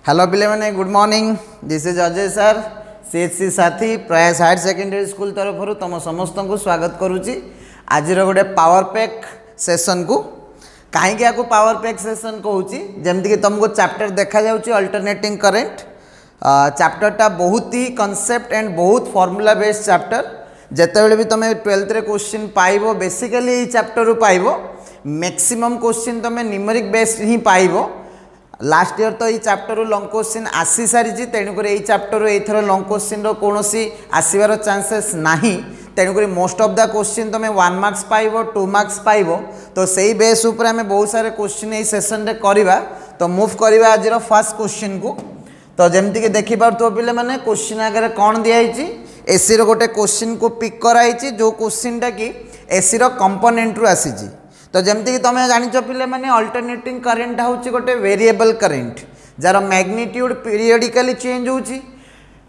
Hello पिले माने good morning. This is Ajay sir CHC साथी प्रयास हायर सेकेंडरी स्कूल तरफ तुम समस्त को स्वागत करुच्ची। आज गोटे पावर पैक सेशन को कहीं आपको पावर पैक सेशन कहूँ जमीक तुमको चैप्टर देखा अल्टरनेटिंग करेंट। चैप्टरटा बहुत ही कॉन्सेप्ट एंड बहुत फॉर्मूला बेस्ड चैप्टर। जिते भी तुम 12th क्वेश्चन पाइब बेसिकली ये चैप्टर रू पाइब मैक्सिमम क्वेश्चन तुम न्यूमेरिक बेस्ड ही पाइब। लास्ट ईयर तो ये चैप्टर लॉन्ग क्वेश्चन आसी सारी तेणुक ये चैप्टर एथर लॉन्ग क्वेश्चन कौन आसबार चांसेस नहीं। तेणुक मोस्ट ऑफ द क्वेश्चन तुम 1 मार्क्स पाइब 2 मार्क्स पाइब। तो सही बेस उपर आम बहुत सारे क्वेश्चन ये सेशन रे करवा। तो मूव करवा आज फर्स्ट क्वेश्चन को। तो जमीक देखिपो पे मैंने क्वेश्चन आगे कौन दिखाई एसी रोटे क्वेश्चन को पिक कराई जो क्वेश्चनटा कि एसी कंपोनेंट रु आसी। तो जमीक तुम जाच पे मैंने अल्टरनेटिंग करेंट हूँ गोटे variable current jar magnitude periodically change होची,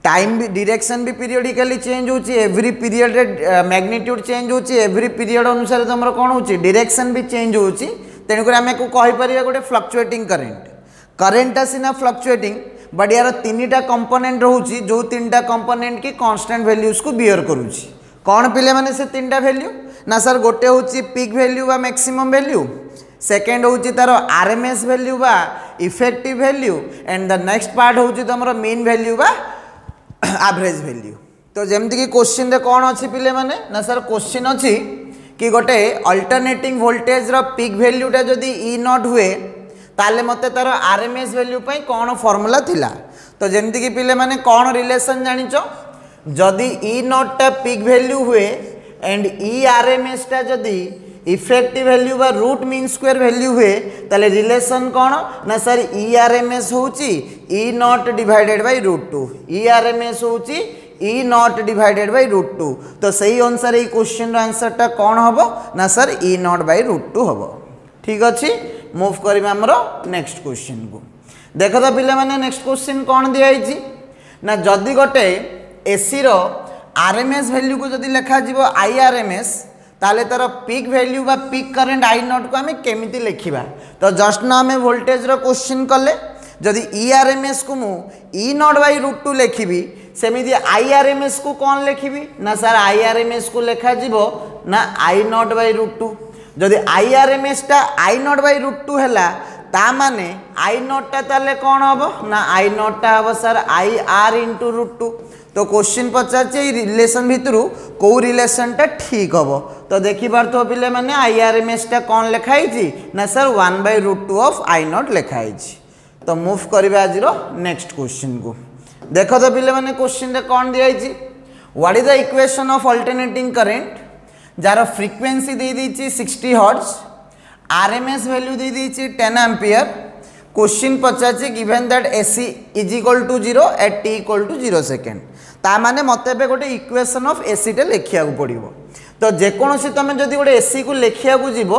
टाइम भी डायरेक्शन भी पीरियडिकली चेंज होची, एवरी पीरियड रे मैग्नीट्यूड चेंज होची, एवरी पीरियड अनुसार तुम कौन होची डायरेक्शन भी चेंज होची। तेणुक आम को कहीपर गोटे फ्लक्चुएटिंग करेंट। करेंटा सीना फ्लक्चुएटिंग बट यार 3टा कंपोनेंट रोची जो 3टा कंपोनेंट की कांस्टेंट वैल्यूज को बियर करुच्ची। कौन पिले माने से 3टा वैल्यू ना सर गोटे हूँ पीक वैल्यू बा मैक्सिमम वैल्यू, सेकेंड हूँ तार आरएमएस वैल्यू बा effective value and the next part हूँ तुम मीन वैल्यू बा एवरेज वैल्यू। तो जमती कि क्वेश्चन रे कौन अच्छी पिले माने ना सर क्वेश्चन अच्छी कि गोटे अल्टरनेटिंग वोल्टेज रो पीक वैल्यूटा जदि ई नॉट हुए ताले मते तार आरएमएस वैल्यू पई कौन फॉर्मूला थिला। तो जमती कि पिले माने कौन रिलेशन जानिचो जदि ई नॉट टा पीक वैल्यू हुए एंड ई आरएमएस टा जदि इफेक्टिव वैल्यू बा रूट मीन स्क्वायर वैल्यू हुए ताले रिलेशन कौन ना सर ई आरएमएस होची E naught divided by root 2। E RMS होची E naught divided by root 2। तो सही अनुसार ये क्वेश्चन रो आंसर टा कौन हबो ना sir I naught by root 2 हबो। ठीक अच्छी मूव करिबा हमरो नेक्स्ट क्वेश्चन को। देखो तो पिले माने नेक्स्ट क्वेश्चन कौन दिया ना जदि गोटे एसी रो आरएमएस वैल्यू को जदि लिखा जीवो आईआरएमएस ताले तार पीक वैल्यू बा पीक करेंट आई नॉट को हमें केमिति लिखिबा। तो जस्ट ना हमें वोल्टेज रो क्वेश्चन कले जदि ईआरएमएस को मु ई नॉट बाय रूट 2 लिखिबी सेमिति आईआरएमएस को कौन लिखिबी ना सर आईआरएमएस को लिखा जीवो ना आई नॉट बाय रूट 2। जदि आईआरएमएस टा आई नॉट बाय रूट 2 हैला ता माने आई नॉट टा ताले कौन हबो ना आई नॉट टा हबो sir I R into root 2। तो क्वेश्चन पचारे रिलेशन भितर कौ रिलेशन टा ठीक हम। तो देखी पार्थ पे मैंने आईआरएमएस टा कौन लिखाई ना सर 1/√2 ऑफ आई नॉट लिखाई। तो मूव करवा आज नेक्स्ट क्वेश्चन को। देख तो पे मैंने क्वेश्चन कौन दिखाई what is the equation of alternating current जार फ्रिक्वेंसी दे दी 60 हर्ट्ज, आरएमएस वैल्यू दे दी 10 एम्पियर। क्वेश्चन पचारे given that AC is equal to 0 at T equal to 0 second. ता माने मते बे गोटे इक्वेशन ऑफ एसी टे लिखिया पड़ो। तो जेकोसी तुम जदि गोटे एसी को लिखिया जीव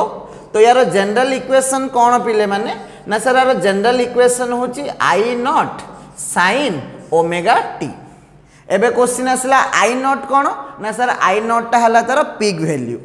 तो यार जनरल इक्वेशन कौन पिले माने ना सर यार जनरल इक्वेशन होची आई नॉट साइन ओमेगा टी। एबे क्वेश्चन आसला आई नॉट कौन ना सर आई नॉट टा हला तार पीक वैल्यू,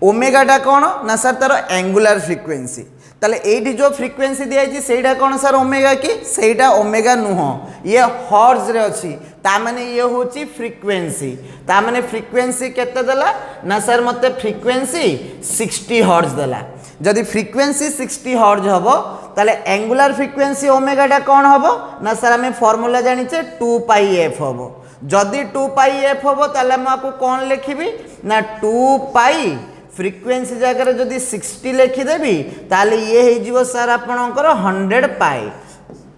ओमेगा टा कौन ना सर तार एंगुलर फ्रिक्वेंसी। ताले एठी जो फ्रिक्वेंसी दिया सेटा कौन सर ओमेगा की सेटा ओमेगा नुह ये हर्ट्ज रे अछि ता माने ये होची फ्रिक्वेंसी। ता माने फ्रिक्वेंसी केते देला ना सर मते फ्रिक्वेंसी 60 हर्ट्ज देला। जदि फ्रिक्वेंसी 60 हर्ट्ज हबो ताले एंगुलर फ्रिक्वेंसी ओमेगा टा कौन हबो ना सर हमें फार्मूला जानिचे 2 पाई एफ हबो। जदि 2 पाई एफ हबो ताले म आपको कौन लिखिबी ना 2 पाई फ्रिक्वेंसी जगह जदि 60 लिखिदेवी ताले ये हो सर आपणकर 100 पाई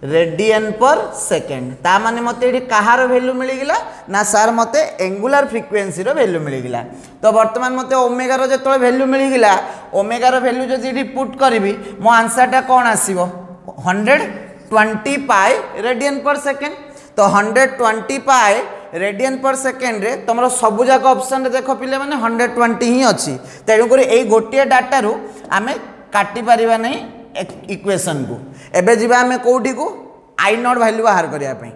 रेडियन पर सेकेंड। ता माने मते एठी कहार वैल्यू मिलगिला ना सर मते एंगुलर फ्रिक्वेंसी रो वैल्यू मिलगिला। तो वर्तमान मते ओमेगा रो जतले वैल्यू मिलगिला ओमेगा रो वैल्यू जदि एठी पुट करबी मो आंसर टा कोन आसीबो 120 पाई रेडियन पर सेकेंड। तो 120 पाई रेडियन पर सेकेंड रे तुम सबू जाक ऑप्शन रे देख पिले माने 120 ही अच्छी। तेणुक यही गोटे डाटा रू आम काटी पारिबा नहीं इक्वेशन को। एबे जीवा आम कौटी को आई नॉट वैल्यू बाहर करने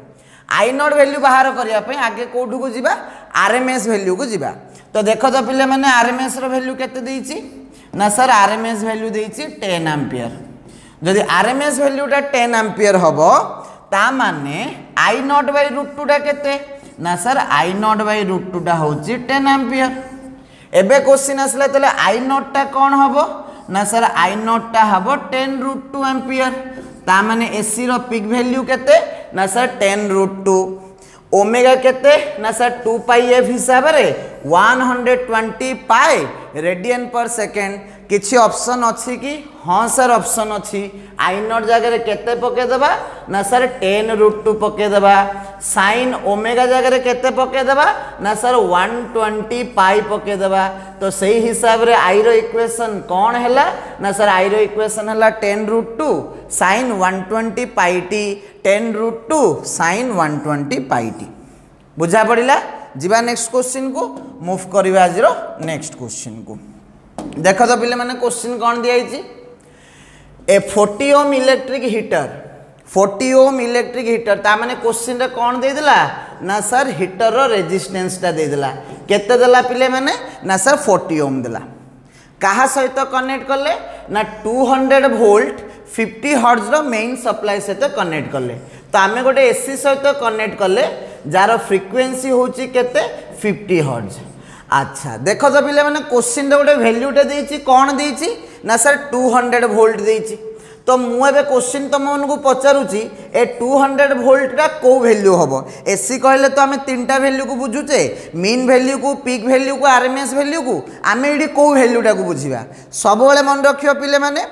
आई नॉट वैल्यू बाहर करने आगे कौटू को जीवा आरएमएस वैल्यू को जीवा। तो देख तो पिले माने आरएमएस रो वैल्यू केते देइची ना सर आरएमएस वैल्यू देइची 10 एम्पियर। जदि आरएमएस वैल्यूटा 10 एम्पियर हम ता माने I naught by root two टा केते ना sir I naught by root two टा होची 10 एम्पियर। एबे क्वेश्चन आसला तले आई नॉट टा कोन हबो ना सर आई नॉट टा हबो 10 रूट 2 एम्पियर। ता माने एसी रो पीक वैल्यू केते ना सर 10 रूट 2। ओमेगा केते ना सर 2 पाई एफ हिसाब रे 120 पाई रेडियन पर सेकेंड। किछि ऑप्शन अछि कि हाँ सर ऑप्शन अछि आई नॉट जगह केते पके देबा ना सर 10 रूट 2 पके देबा। साइन ओमेगा जगह केते पके देबा ना सर 120 पाई पके देबा। तो सही हिसाब रे आई रो इक्वेशन कौन हैला ना सर आई रो इक्वेशन हैला 10 root 2 sign 120 pi T 10 root 2 sign 120 pi T. बुझा पड़िला। जीवा नेक्स्ट क्वेश्चन को मूव करबा आज रो नेक्स्ट क्वेश्चन को। देखो तो पिले माने क्वेश्चन कौन दिया ए 40 ओम इलेक्ट्रिक हीटर 40 ओम इलेक्ट्रिक हीटर ता माने क्वेश्चन रे कौन दे देला ना सर हीटर रो रेजिस्टेंस टा दे देला। केते देला पिले माने ना सर 40 ओम देला। कहा सहित कनेक्ट करले ना 200 वोल्ट 50 हर्ट्ज रो मेन सप्लाई सहित कनेक्ट करले। तो आमे गोटे एसी सहित कनेक्ट करले जार फ्रिक्वेंसी होची केते 50 हर्ट्ज। अच्छा देखो तो पिले माने क्वेश्चन रे गोटे वैल्यूटा देछि कोन देछि ना सर 200 वोल्ट देछि। तो मु एबे क्वेश्चन तुम को पचारुची ए 200 वोल्ट टा को वैल्यू हबो। एसी कहले तो आमे तीनटा वैल्यू को बुझुचे मीन वैल्यू को पीक वैल्यू को आरएमएस वैल्यू को आमे एडी को वैल्यूटा को बुझिबा। सब बेले मन रखियो पिले माने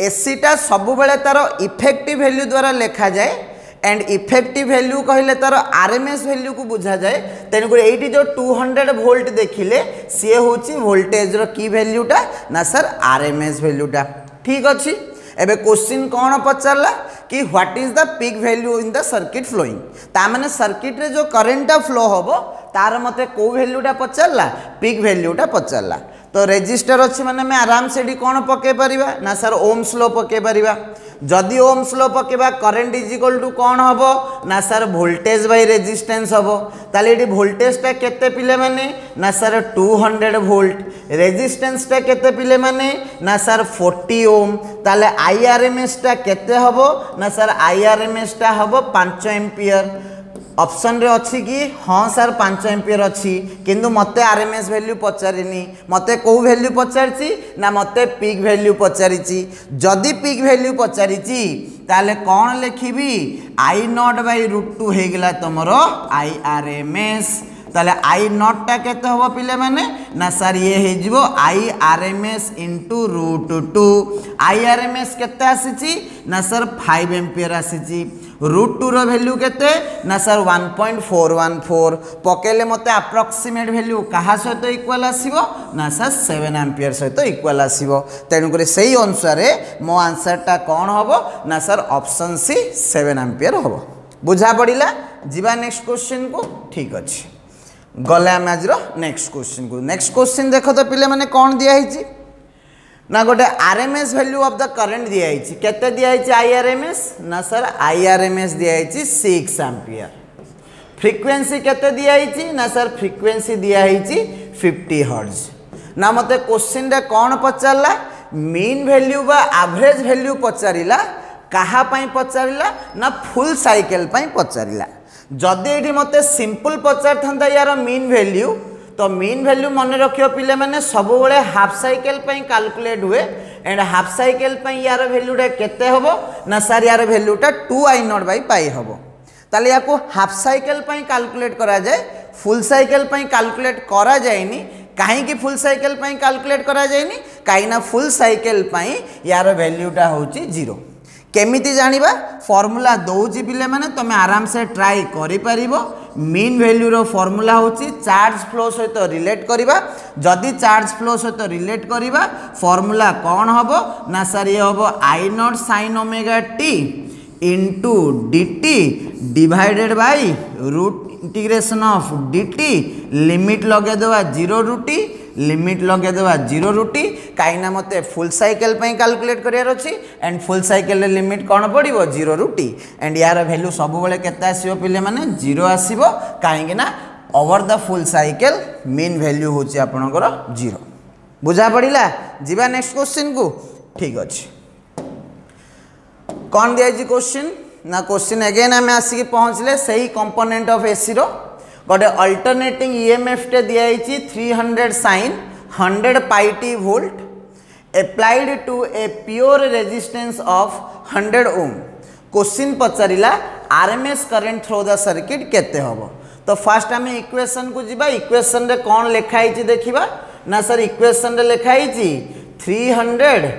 एसी टा सब बेले तार इफेक्टिव वैल्यू द्वारा लिखा जाए एंड इफेक्टिव वैल्यू कहले तार आरएमएस वैल्यू को बुझा जाए। तेणुक ये जो 200 वोल्ट देखिले सी होची वोल्टेज रो की वैल्यूटा ना सर आरएमएस वैल्यूटा। ठीक अच्छी। एबे क्वेश्चन कौन पचारला कि what is the peak value in the circuit flowing ता माने सर्किट रे जो करेंटा फ्लो होबो तार मते को वैल्यूटा पचारला पीक वैल्यूटा पचारला। तो रेजिस्टर अच्छी माने मैं आराम से कौन पके परिबा ना सर ओम्स लॉ पके परिबा। जदि ओम्स लॉ पकेबा करंट इज इक्वल टू कौन हबो ना सर वोल्टेज बाय रेजिस्टेंस हबो। ताले एडी वोल्टेज टा केते पिले माने ना सर 200 वोल्ट रेजिस्टेंस टा केते पिले माने ना सर 40 ओम। ताले आईआरएमएस टा केते हबो ना सर आईआरएमएस टा हबो 5 एम्पियर। ऑप्शन रे अच्छी कि हाँ सर 5 एम्पियर अच्छी किंतु मते आरएमएस वैल्यू पचारिनी मते को वैल्यू पचारिची ना मते पीक वैल्यू पचारिची। जदि पीक वैल्यू पचारिची ताले कौन लिखिबी आई नॉट बाय रूट 2 हे गेला तमरो आईआरएमएस। ताले आई नॉट टा केते हबो पिले माने ना सर ये हे जिवो आईआरएमएस इनटू रूट 2। आईआरएमएस केते आसीची ना सर 5 एम्पियर आसीची। रूट 2 रो वैल्यू केते ना सर 1.414 पकेले मते अप्रोक्सीमेट वैल्यू कहा सहित इक्वल आसीबो ना सर 7 एम्पियर सहित इक्वल आसीबो। तेणु करे सही अनुसार मो आंसर टा कौन हबो ना सर ऑप्शन सी 7 एम्पियर हबो। बुझा पड़िला। जीवा नेक्स्ट क्वेश्चन को। ठीक अछि गले आम आज नेक्स्ट क्वेश्चन को। नेक्स्ट क्वेश्चन देखो तो पिले माने कौन दिया हिची ना गोटे RMS value of the current दिया हिची केते दिया हिची आईआरएमएस ना सर आईआरएमएस दिया हिची 6 एम्पियर। फ्रीक्वेंसी केते दिया हिची ना सर फ्रीक्वेंसी दिया हिची 50 हर्ट्ज। ना मते क्वेश्चन रे कौन पचारला मीन वैल्यू बा एवरेज वैल्यू पचारिला कहा पई पचारिला ना फुल साइकिल पई पचारिला। जदि एठी मते सिंपल पचार थांदा यार मीन वैल्यू तो मीन वैल्यू मन रखियो पिले माने सब बेले हाफ साइकिल पई कैलकुलेट हुए एंड हाफ साइकिल पई यार वैल्यूटा केते हबो ना सर यार वैल्यूटा 2i0/पाई हबो। ताले याको हाफ साइकिल पई कैलकुलेट करा जाए फुल साइकिल पई कैलकुलेट करा जाएनी। काहे कि फुल साइकिल पई कैलकुलेट करा जाएनी काहे ना फुल साइकिल पई यार वैल्यूटा होची 0। केमिति जानिबा फॉर्मूला दौची पिले माने तमे आराम से ट्राई करि परिबो। मीन वैल्यू रो फॉर्मूला होची चार्ज फ्लो सहित रिलेट करिबा। जदि चार्ज फ्लो सहित रिलेट करिबा फॉर्मूला कौन हबो ना सर ये हबो I naught sine omega T into dt divided by root integration of dt limit लगे देवा 0 रू t लिमिट लगे देवा 0 रू t कहीं मते फुल साइकिल कैलकुलेट करार अच्छी एंड फुल साइकिल लिमिट कौन पड़ो 0 रू t एंड यार वैल्यू सब बेले केते आसीबो पिले माने 0 आसीबो कहीं ना over the full cycle mean value होची आपनकर 0। बुझा पड़िला। जीवा नेक्स्ट क्वेश्चन को। ठीक अछि कौन दिया जी क्वेश्चन ना क्वेश्चन अगेन आम आसिक पहुँचले से ही कंपोनेंट ऑफ एसी रो गोटे अल्टरनेटिंग ईएमएफ टे दिखाई 300 sin 100 pi t volt applied to a pure resistance of 100 ohm. Question पचारिला RMS current through the circuit केते हबो. तो फास्ट आम इक्वेशन को जीवा. इक्वेशन रे कौन लिखाई देखिबा ना सर इक्वेशन रे लिखाई 300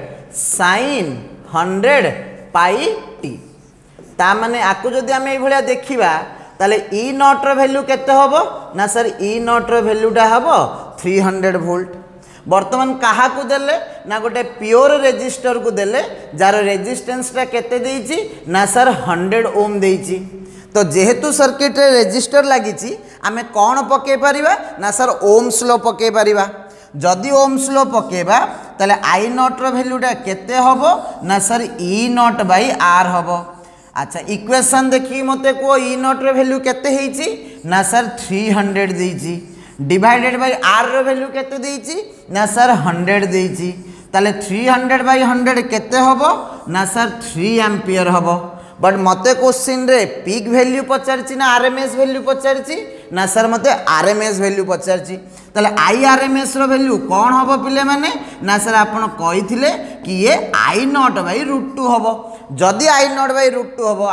sin 100 pi t. ता माने आकु जदि आम ए भलिया देखिबा ताले ई नॉट रो वैल्यू केते हबो ना सर ई नॉट रो वैल्यूटा हबो 300 वोल्ट. बर्तमान कहा को देले ना गोटे प्योर रेजिस्टर को देले जार रेजिस्टेंसटा केते देइची ना सर 100 ओम देइची. तो जेहेतु सर्किट रे रेजिस्टर लागिची आमे कोन पके परिबा ना सर ओम्स लो पके परिबा. जदि ओम्स लो पकेबा ताले आई नॉट रो वैल्यूटा केते हबो ना sir I naught by R हबो. अच्छा इक्वेशन देखिए मते को ई नॉट रो वैल्यू केते हेची ना सर 300 देइची डिवाइडेड बाय आर रो वैल्यू केते देइची ना सर 100 देइची. ताले 300 बाय 100 केते हबो ना सर 3 एम्पियर हबो. बट मते क्वेश्चन रे पीक वैल्यू पचारची ना आरएमएस वैल्यू पचारची ना सर मते आरएमएस वैल्यू पचारची. ताले आई आरएमएस रो वैल्यू कौन हबो पिले माने ना सर आपण कहिथिले कि ये आई नॉट बाय √2 हबो. जदि आई नॉट बाय √2 हबो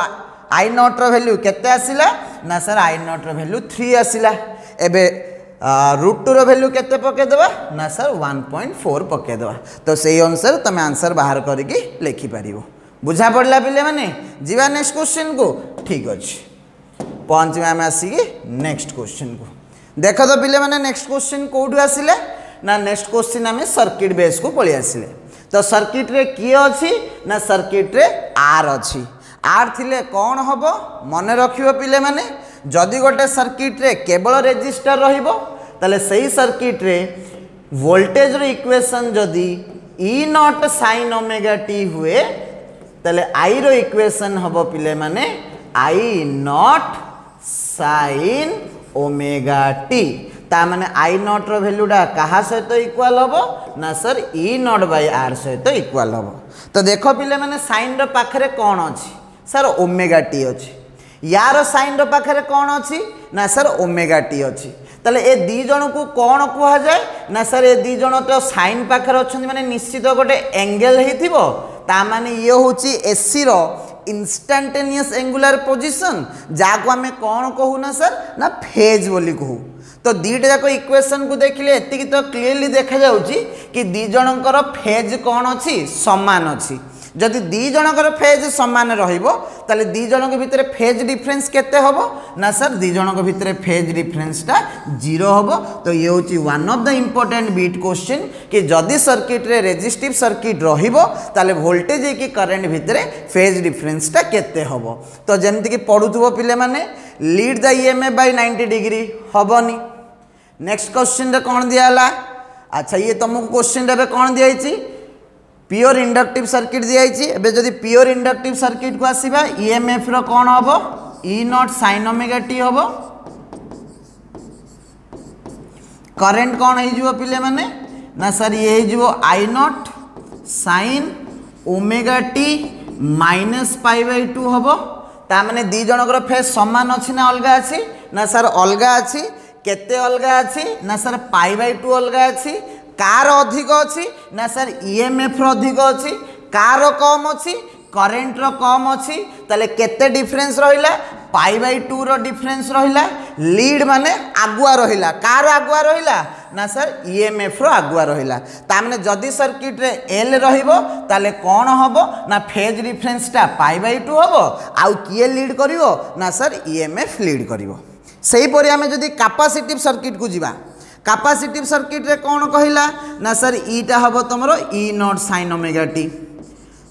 आई नॉट रो वैल्यू केते आसिला ना सर आई नॉट रो वैल्यू 3 आसिला. एबे √2 रो वैल्यू केते पके देबा ना सर 1.4 पके देबा. तो सेही अनुसार तमे आंसर बाहर करके लिखि पारिबो. बुझा पड़ला पिले माने जीवा नेक्स्ट क्वेश्चन को. ठीक अछि पहुंच में आम आसिक नेक्स्ट क्वेश्चन को देख. तो पिले माने नेक्स्ट क्वेश्चन कोठु आसिले ना नेक्स्ट क्वेश्चन आम सर्किट बेस को पळि आसिले. तो सर्किट रे किए अछि ना सर्किट रे आर अछि. आर थिले कौन हबो मन रखिबो पिले माने जदि गोटे सर्किट रे केवल रेजिस्टर रहिबो ताले सही सर्किट रे वोल्टेज रो इक्वेशन जदि E naught sin omega T हुए ताले आई रो इक्वेशन हबो पिले माने I naught sin omega T. ता माने आई नॉट रो वैल्यूटा कहा सहित इक्वल हबो ना sir I naught by R सहित इक्वल हबो. तो देखो पिले माने साइन रो पाखरे कोन अछि सर ओमेगा टी अछि. यार साइन रो पाखरे कोन अछि ना सर ओमेगा टी अछि. ताले ए दी जण को कोन कुहा जाय ना सर ए दी जण तो साइन पाखरे अछन माने निश्चित गोटे एंगल हेथिबो. ता माने ये होची एसी रो इंस्टेंटेनियस एंगुलर पोजीशन जाको आमे कोन कहू ना सर ना फेज बोली कहू. तो दीटा जाक इक्वेशन को देखिले एतिकी तो क्लियरली देखा जाउची कि दी जनकर फेज कौन अछि समान अछि. जदि दी जनकर फेज समान रहिबो ताले दी जनक भितरे फेज डिफरेंस केते हबो ना सर दी जनक भितरे फेज डिफरेंसटा 0 हबो. तो ये होची one of the important bit question कि जदि सर्किट रे रेजिस्टिव सर्किट रहिबो ताले वोल्टेज की करंट भितरे फेज डिफरेंसटा केते हबो. तो जेमति कि पढुथबो पिले माने lead the EMF by 90 degree हबोनी. नेक्स्ट क्वेश्चन रे कोन दियाला. अच्छा ये तुमको क्वेश्चन रे कोन दियाइची प्योर इंडक्टिव सर्किट दियाइची. एबे जदि प्योर इंडक्टिव सर्किट को आसीबा ईएमएफ रो कोन हबो E naught sin omega T हबो. करंट कोन हे जिवो पिले माने ना सर ये हे जिवो I naught sin omega T minus pi by 2 हबो. ता माने दी जनकर फेज समान अछि ना अलगा अछि ना सर अलगा अछि. केते अलगा अछि ना सर पाई बाय 2 अलगा अछि. कार अधिक अछि ना सर ईएमएफ रो अधिक अछि. कार कम अछि करंट रो कम अछि. ताले केते डिफरेंस रहिला पाई बाय 2 रो डिफरेंस रहिला. लीड माने आगुआ रहिला. कार आगुआ रहिला ना सर ईएमएफ रो आगुआ रहिला. ता माने जदि सर्किट रे एल रहिबो ताले कोन हबो ना फेज डिफरेंसटा पाई बाय 2 हबो. आउ किए लीड करिवो ना सर ईएमएफ लीड करिवो. सही परि आमे जदि कैपेसिटिव सर्किट को जीवा कैपेसिटिव सर्किट रे कौन कहला ना सर ईटा हबो तमरो ई नॉट sin ओमेगा टी.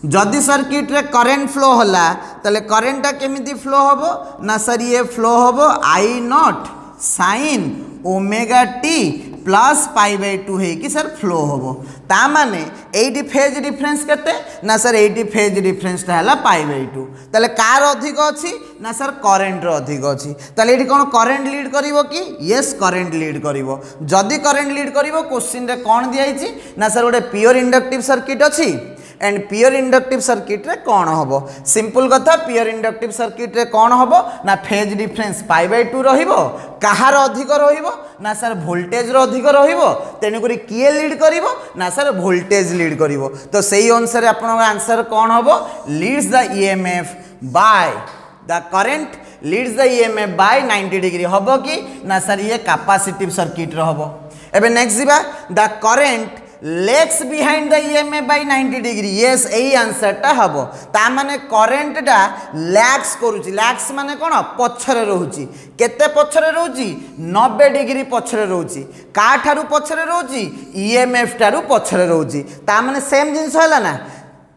जदि सर्किट रे करंट फ्लो होला ताले करंटटा केमिति फ्लो हबो ना सर ये फ्लो हबो I naught sin omega T plus pi by 2 है कि सर फ्लो हबो. ता माने एटी फेज डिफरेंस केते ना सर एटी फेज डिफरेंस ता हला पाई बाय 2. ताले कार अधिक अछि ना सर करंट रो अधिक अछि. ताले एटी कोन करंट लीड करिवो कि यस करंट लीड करिवो. जदि करंट लीड करिवो क्वेश्चन रे कोन दियाइछि ना सर गोटे प्योर इंडक्टिव सर्किट अछि एंड प्योर इंडक्टिव सर्किट रे कौन हम सिंपल कथा प्योर इंडक्टिव सर्किट रे कौन हम ना फेज डिफरेन्स π/2 रहिबो कहार अधिक रहिबो ना सर वोल्टेज रो अधिक रहिबो तेणुक किए लीड करिवो ना सर वोल्टेज लीड करिवो तो सही अनुसार आपन आंसर कौन हम leads the EMF by the current leads the EMF by 90 degree हम कि ना सर ये कैपेसिटिव सर्किट रो हम एबे नेक्स्ट जीवा the current lags behind the EMF by 90 degree yes एही आंसर टा हबो ता माने करंट टा लैग्स करूची लैग्स माने कोन पछरे रहूची केते पछरे रहूची 90 डिग्री पछरे रहूची का ठारू पछरे रहूची ईएमएफ ठारू पछरे रहूची ता माने सेम जिंस होला ना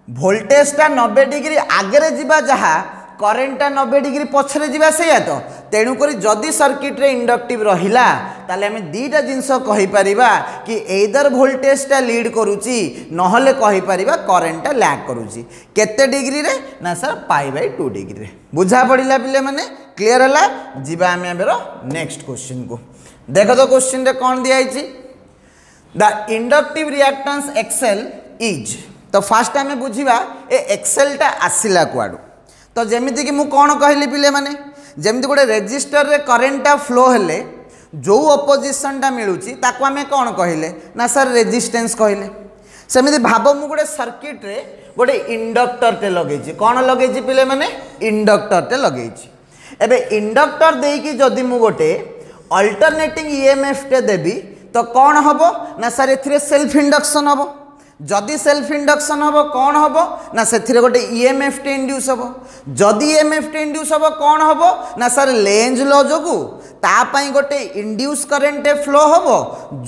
वोल्टेज टा 90 डिग्री आगे जिबा जहा करेन्ट 90 डिग्री पछरे जिबा सेया तो तेणुक जदि सर्किट रे इंडक्टिव रहिला ताले हमें दीटा जिनस कहि परिबा कि एदर वोल्टेज टा लीड करूची नहले कहि परिबा करेन्ट टा लैग करूची केते डिग्री रे ना सर π/2 डिग्री रे बुझा पड़िला पिले माने क्लियर हला जिबा हमें एबेरो नेक्स्ट क्वेश्चन को देखो तो क्वेश्चन रे कोन दिया आइची the inductive reactance XL is तो फर्स्ट हमें बुझिबा ए एक्सेल टा आसिला कुआडू तो जमीती कि मुझे कौन कहली पिले माने जमीती गोटे रेजिस्टर रे करेन्टा फ्लो हेले जो अपोजिशन टा मिलूची ताको आमे कौन कहले ना सर रेजिस्टेंस कहले सेमिति भाव मु गोटे सर्किट रे गोटे इंडक्टर टे लगेछि कौन लगेछि पिले माने इंडक्टर टे लगेछि एबे इंडक्टर देकी जदि मु गोटे अल्टरनेटिंग ईएमएफ टे देबी तो कौन हबो ना सर एथिरे सेल्फ इंडक्शन हबो जदि सेल्फ इंडक्शन हम कौन हम ना से गोटे ईएमएफ टे इंड्यूस हम जदि ईएमएफ टे इंड्यूस हम कौन हम ना सर लेंज लॉ जोगु तापाई गोटे इंड्यूस करेन्ट फ्लो हम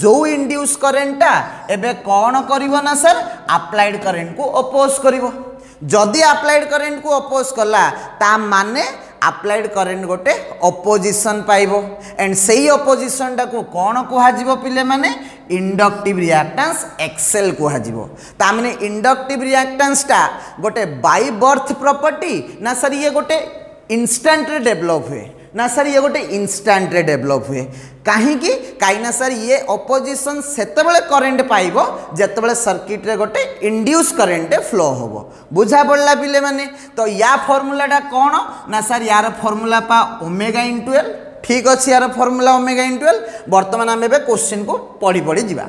जो इंड्यूस करेन्टा एबे कौन करिवो ना सर अप्लाइड करेन्ट को अपोज करिवो जदि अप्लाइड करेन्ट को अपोज कला ता माने अप्लाइड करेन्ट गोटे अपोजिशन पाइबो एंड सेही अपोजिशन टा को कौन कुहाजिबो पिले माने इंडक्टिव रिएक्टेंस एक्सेल कुहाजिबो ता माने इंडक्टिव रिएक्टेंस टा गोटे बाय बर्थ प्रॉपर्टी ना सर ये गोटे इंस्टेंट रे डेवलप हुए ना सर ये गोटे इंस्टेंट रे डेवलप हुए कहीं ना सर ये अपोजिशन सेतेबेले करेन्ट पाइबो जेतेबेले सर्किट रे गोटे इंड्यूस करेन्ट फ्लो होबो बुझा पड़ला पिले माने तो या फार्मूला टा कौन ना सर यार फार्मूला पा ओमेगा इंटू एल ठीक अच्छे यार फार्मूला ओमेगा इंटू एल बर्तमान आम ए क्वेश्चन को पढ़ी पढ़ी जा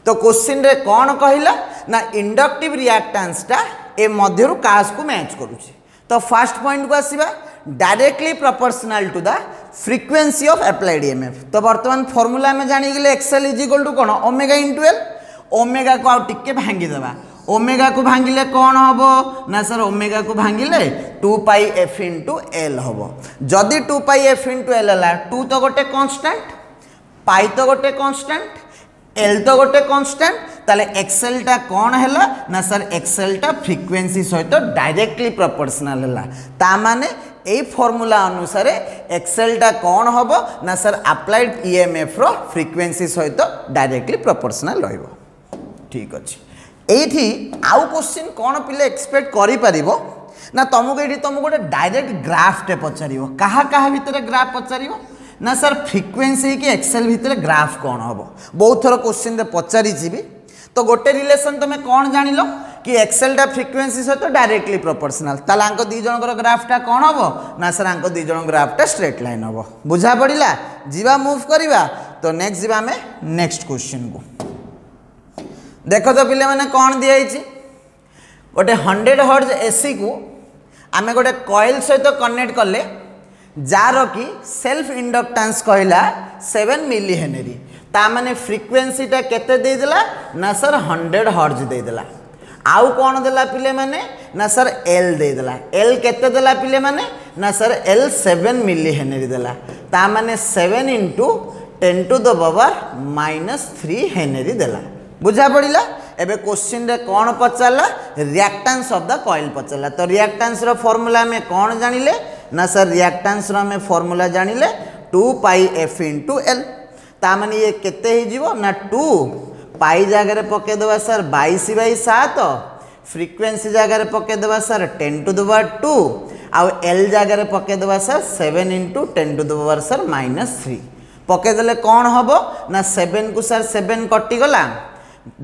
तो क्वेश्चन रे कौन कहला ना इंडक्टिव रिएक्टेंस टा ए मध्यरु कास को मैच करूची तो फर्स्ट पॉइंट को आसीबा directly proportional to the frequency of applied EMF तो बर्तमान फार्मूला में जानी गले एक्सेल इज इक्वल टू कौन ओमेगा इंटू एल ओमेगा को आउ टिके भांगी देबा ओमेगा को भांगिले कौन हबो ना सर ओमेगा को भांगिले 2πf इंटू एल हबो जदि 2πf इंटू एल हला 2 तो गोटे कांस्टेंट पाई तो गोटे कांस्टेंट एल तो गोटे कांस्टेंट ताले एक्सेल टा कौन हैला ना सर एक्सेल टा फ्रीक्वेंसी सहित डायरेक्टली प्रोपोर्शनल हैला ता माने ए फॉर्मूला अनुसार एक्सेल टा कौन हबो ना सर अप्लाइड ईएमएफ रो फ्रीक्वेंसी सहित डायरेक्टली प्रोपोर्शनल रहइबो ठीक अछि एठी आउ क्वेश्चन कौन पिले एक्सपेक्ट करि परिबो ना तुमको एठी तुमको गोटे डायरेक्ट ग्राफ टे पचारिबो कहा कहा भीतर ग्राफ पचारिबो ना सर फ्रीक्वेंसी की एक्सेल भीतर ग्राफ कौन हम बहुत थर क्वेश्चन रे पचारि भी तो गोटे रिलेशन तुम कौन जान लो कि एक्सेल टा फ्रीक्वेंसी सहित डायरेक्टली प्रोपोर्शनल ताला आंको दी जनकर ग्राफ टा कौन हम ना सर आंको दी जन ग्राफ टा स्ट्रेट लाइन हम बुझा पड़िला जीवा मूव करिवा तो नेक्स्ट जीवा हमें नेक्स्ट क्वेश्चन को देखो तो पिले माने कौन दिया गोटे 100 हर्ट्ज एसी को आमे गोटे कॉइल सहित कनेक्ट कले जार कि सेल्फ इंडक्टेंस कहला 7 मिली हेनरी ता माने फ्रीक्वेंसी टा केते दे देला ना सर 100 हर्ट्ज दे देला आउ कौन देला पिले माने ना सर एल दे देला एल केते देला पिले माने ना सर एल 7 मिली हेनरी देला ता माने 7 into 10 to the power -3 henry देला बुझा पड़िला एबे क्वेश्चन रे कौन पचारला रिएक्टेंस ऑफ द कॉइल पचारला तो रिएक्टेंस रो फार्मूला में कौन जानिले ना सर रिएक्टेंस रो में फार्मूला जानिले 2πf इंटू एल ता माने ये केते ही जीवो ना 2 पाई जगह रे पके देबा सर 22/7 फ्रीक्वेंसी जगह रे पके देबा सर 10 टू द पावर 2 आ एल जगह रे पके देबा sir 7 into 10 to the power sir -3 पके देले कौन हबो ना 7 को सर 7 कटि गला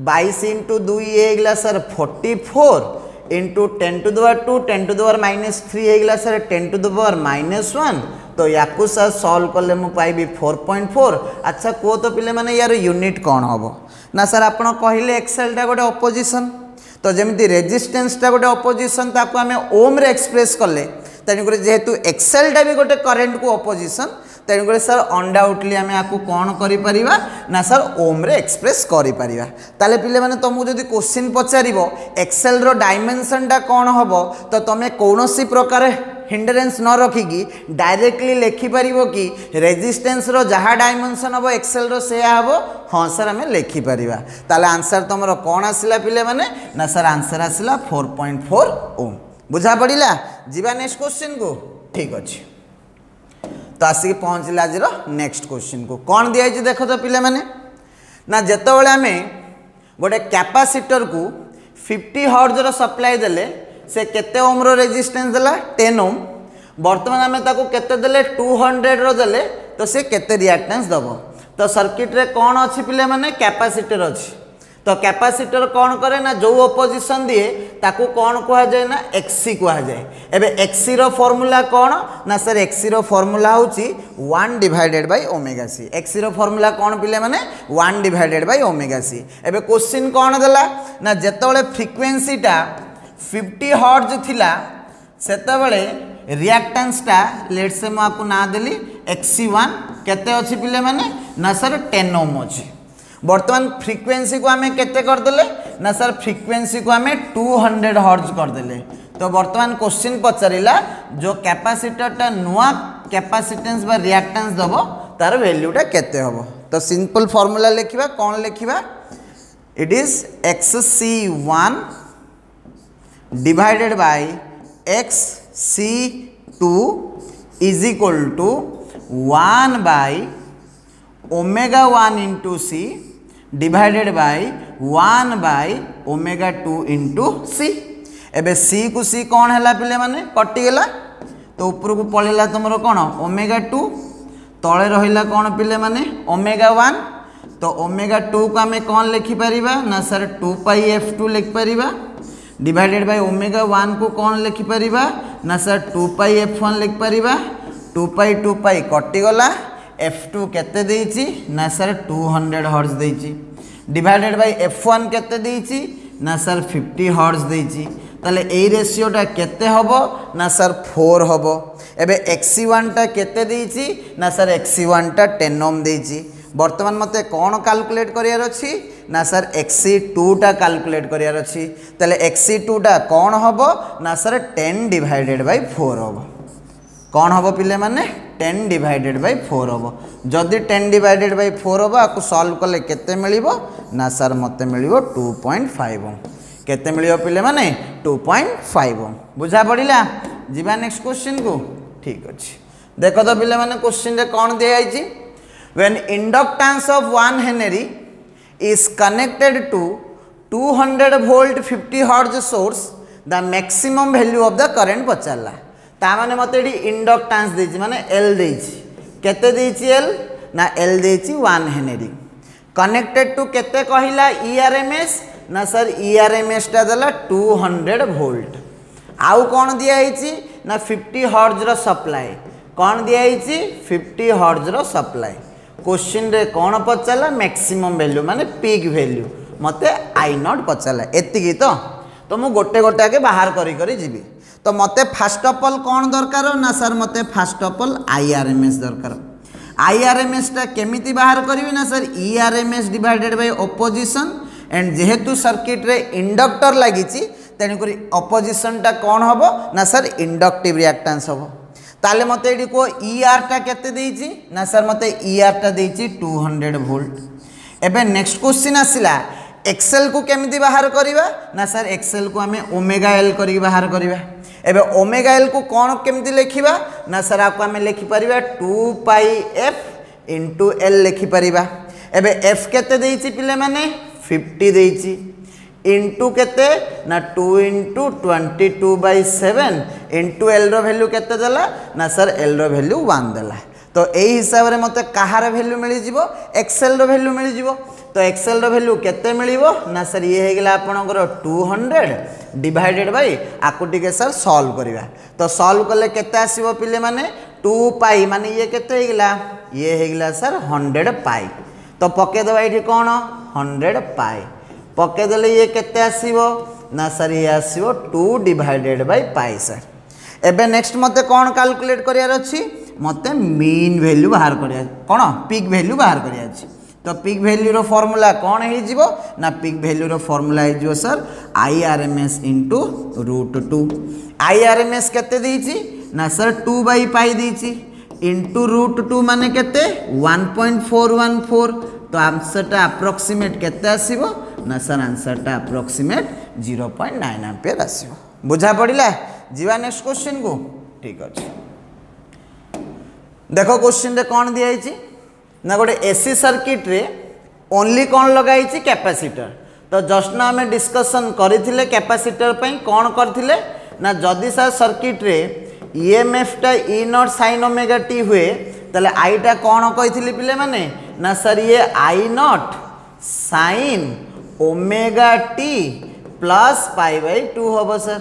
22 इंटू 2 ये गला sir 44 into 10 to the power 2 10 to the power -3 होगा सर 10 टू द पावर -1 तो या सर सल्व कले मु पाइबी 4.4। अच्छा कहो तो पिले माने यार यूनिट कौन हम ना सर आप कहले एक्सेलटा गोटे अपोजिशन तो जमी रेजिस्टेंसटा गोटे अपोजिशन ताको आम ओम रे एक्सप्रेस कले तेणुक जेहेतु एक्सेलटा भी गोटे करेन्ट को अपोजिशन तेणुक सर अनडाउटली आम आपको कौन करें ना सर ओम रे एक्सप्रेस करें। ताले पिले माने तुमको जदि क्वेश्चन पचार एक्सेल रो डायमेंशनटा कौन हम तो तुम्हें कौन प्रकार हिंडरेन्स न रखिकी डायरेक्टली लिखिपर कि रेजिस्टेंस रो जहाँ डायमेंशन हम एक्सेल रो से हम हाँ सर आम लिखिपर ताले आंसर तुम कौन आसला पिले माने ना सर आंसर आसला 4.4 ओम। बुझा पड़ा जीवा नेक्स्ट क्वेश्चन को ठीक अच्छे तो आसिक पहुँचला आज नेक्स्ट क्वेश्चन को कौन दिखाई देख तो पिले माने ना जितेबाला आम गोटे कैपेसिटर को 50 हर्ट्ज रो सप्लाई देले से केते ओम रो रेजिस्टेंस देला 10 ओम बर्तमान आम ताको केते देले 200 रो देले तो से केते रिएक्टेंस दबो तो सर्किट रे कौन अच्छी पिले माने कैपेसिटर अच्छी तो कैपेसिटर कौन करे ना जो अपोजिशन दिए ताकू कौन कह जाए ना एक्सी कह जाए। एबे एक्सी रो फॉर्मूला कौन ना सर एक्सी रो फॉर्मूला होची 1 divided by omega C. XC रो फॉर्मूला कौन पिले माने 1 डिवाइडेड बाय ओमेगा सी। एबे क्वेश्चन कौन देला ना जेतेबेले फ्रीक्वेंसीटा 50 हर्ट्ज थिला सेतेबेले रिएक्टेंसटा लेट से मु आपको ना देली XC1 केते अछि पिले माने ना सर 10 ओम अछि। बर्तमान फ्रीक्वेंसी को आम केते करदेले ना सर फ्रीक्वेंसी को आम 200 हर्ट्ज करदेले तो बर्तमान क्वेश्चन पचारिला जो कैपेसिटरटा नुआ कैपेसिटेंस बा रिएक्टेंस दबो तार वैल्यूटा केते हबो तो सिंपल फार्मूला लिखिबा कौन लिखिबा it is XC1 divided by XC2 is equal to 1 by omega 1 into C divided by 1 by omega 2 into C. एबे सी को सी कौन है पिले माने कटिगला तो ऊपर को पड़ेगा तुम कौन ओमेगा 2 तले रहा कौन पिले माने ओमेगा 1 तो ओमेगा 2 को आम कौन लिखिपर ना सर 2 पाई f2 लिखिपर डिवाइडेड बाय ओमेगा 1 को कौन लिखिपर ना सर 2 पाई f1 लिखिपर 2 पाई कटिगला F2 केते देइची ना सर 200 हर्ट्ज देइची डिवाइडेड बाय F1 केते देइची ना सर 50 हर्ट्ज देइची ताले ए रेशियोटा केते हबो ना सर 4 हबो। एबे XC1 टा केते देइची ना सर XC1 टा 10 ओम देइची बर्तमान मते कौन कैलकुलेट करियार अछि ना सर XC2 टा कैलकुलेट करियार अछि ताले XC2 टा कौन हबो ना सर 10 डिवाइडेड बाय 4 हबो कौन हम पिले माने 10 डिवाइडेड बाय 4 हम जदि 10 डिवाइडेड बाय 4 हम आपको सॉल्व कले केते मिलिबो ना सर मते मिलिबो 2.5 ओम केते मिलिबो पिले माने 2.5 ओम। बुझा पड़िला जीवा नेक्स्ट क्वेश्चन को ठीक अछि देखो तो पिले माने क्वेश्चन रे कौन दिया आइची when inductance of 1 henry is connected to 200 volt 50 hertz source the maximum value of the current पचारला ताने मत इंडक्टेंस देछि माने एल देछि केते देछि एल ना एल देछि 1 हेनरी कनेक्टेड टू केते कहिला ERMS ना सर ERMS टा देला 200 वोल्ट आउ कौन दिया आइछि ना 50 हर्ट्ज रो सप्लाई कौन दिया आइछि 50 हर्ट्ज रो सप्लाई क्वेश्चन रे कौन पचारला मैक्सिमम वैल्यू माने पीक वैल्यू मते I0 पचारला एतिकी तो मु गोटे गोटे आगे बाहर करी करी जीवी तो मते फर्स्ट ऑफ ऑल कौन दरकार ना सर मते फर्स्ट ऑफ ऑल IRMS दरकार IRMS टा केमिति बाहर करी ना sir ERMS divided by opposition and जेहेतु सर्किट रे इंडक्टर लगी तेणुक ऑपोजिशन टा कौन हम ना सर इंडक्टिव रिएक्टेंस हम ताले मते एडी को ER टा केते देइची ना सर मते ER टा देइची 200 वोल्ट। एबे नेक्स्ट क्वेश्चन आसिला एक्सेल को केमिति बाहर करिवा ना सर एक्सेल को आमे ओमेगा एल करी बाहर करिवा एबे ओमेगा एल को कौन केमिति लिखिबा ना सर आपको आमे लिखि परिबा 2 पाई f इनटू एल लिखि परिबा एबे f केते देइची पिले माने 50 देइची इनटू केते ना 2 इनटू 22/7 इनटू एल रो वैल्यू केते देला ना सर एल रो वैल्यू 1 देला तो एही हिसाब रे मते कहार वैल्यू मिली जिवो एक्सेल रो वैल्यू मिली जिवो तो एक्सेल रो वैल्यू केते मिलिबो ना सर ये हे गेला आपनकर 200 डिवाइडेड बाय आकु टिके सर सॉल्व करिवा तो सॉल्व करले केते आसीबो पिले माने 2 पाई माने ये केते हे गेला ये हे गेला सर 100 पाई तो पके दबा एठी कोन 100 पाई पके देले ये केते आसीबो ना सर ये आसीबो 2 डिवाइडेड बाय पाई सर एबे नेक्स्ट मते कोन कैलकुलेट करियार अछि मते मीन वैल्यू बाहर करिया कोन पीक वैल्यू बाहर करिया अछि तो पीक वैल्यू रो फार्मूला कौन है जीवो ना पीक वैल्यू रो फार्मूला है जो सर IRMS इंटू √2 IRMS केते दीची ना सर 2 बाई पाई दीची इंटू √2 माने केते 1.414 तो आंसर टा अप्रोक्सीमेट केते आसीबो ना सर आंसर टा अप्रोक्सीमेट 0.9 एम्पियर आसीबो बुझा पड़िला जीवा नेक्स्ट क्वेश्चन को ठीक अछि देखो क्वेश्चन रे कौन दिया है ना गोटे एसी सर्किट रे ओनली कौन लगाई कैपेसिटर तो जस्ट ना आम डिस्कसन करथिले कैपेसिटर पई कौन करथिले ना जदि सर सर्किट रे ईएमएफ टा ई नॉट साइन ओमेगा टी हुए तले आई टा कौन कहिथिले पिले माने ना सर ये I naught sine omega T plus pi by 2 हबो सर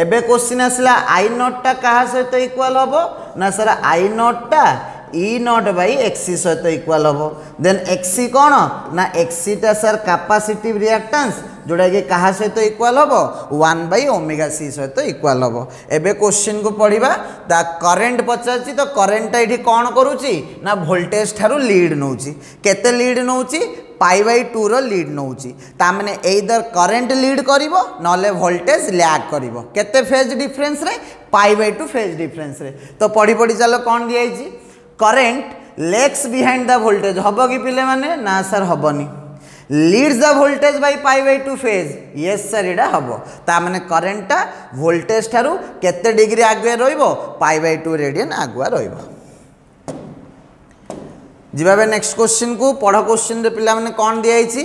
एबे क्वेश्चन आसला आई नॉट टा कहा सहित इक्वल हबो ना सर आई नॉट टा ई नॉट बाई एक्सी सहित इक्वल हम देन एक्सी कौन ना एक्सी टा सर कैपेसिटिव रिएक्टेंस जोड़ा कि कहा सहित इक्वल हम 1 बाई ओमेगा सी सहित इक्वल हम एबे क्वेश्चन को पढ़िबा दा करंट पचारछि तो करंट टा एठी कौन करूछि ना वोल्टेज थारु लीड नउछि केते लीड नउछि पाई बाई 2 रो लीड नउछि ता माने एइदर करंट लीड करिवो नले वोल्टेज लैग करिवो केते फेज डिफरेंस रे पाई बाई 2 फेज डिफरेंस रे तो पढ़ी पढ़ी चलो कौन दिया है current lags behind the voltage हम कि पिले माने ना सर हबनी leads the voltage by pi by 2 phase yes sir एडा हबो ता माने करंट टा वोल्टेज थारु केते डिग्री आगे रहइबो पाई बाई 2 रेडियन आगुआ रहइबो जिबाबे नेक्स्ट क्वेश्चन को पढ़ क्वेश्चन रे पिला माने कोन दिया हिची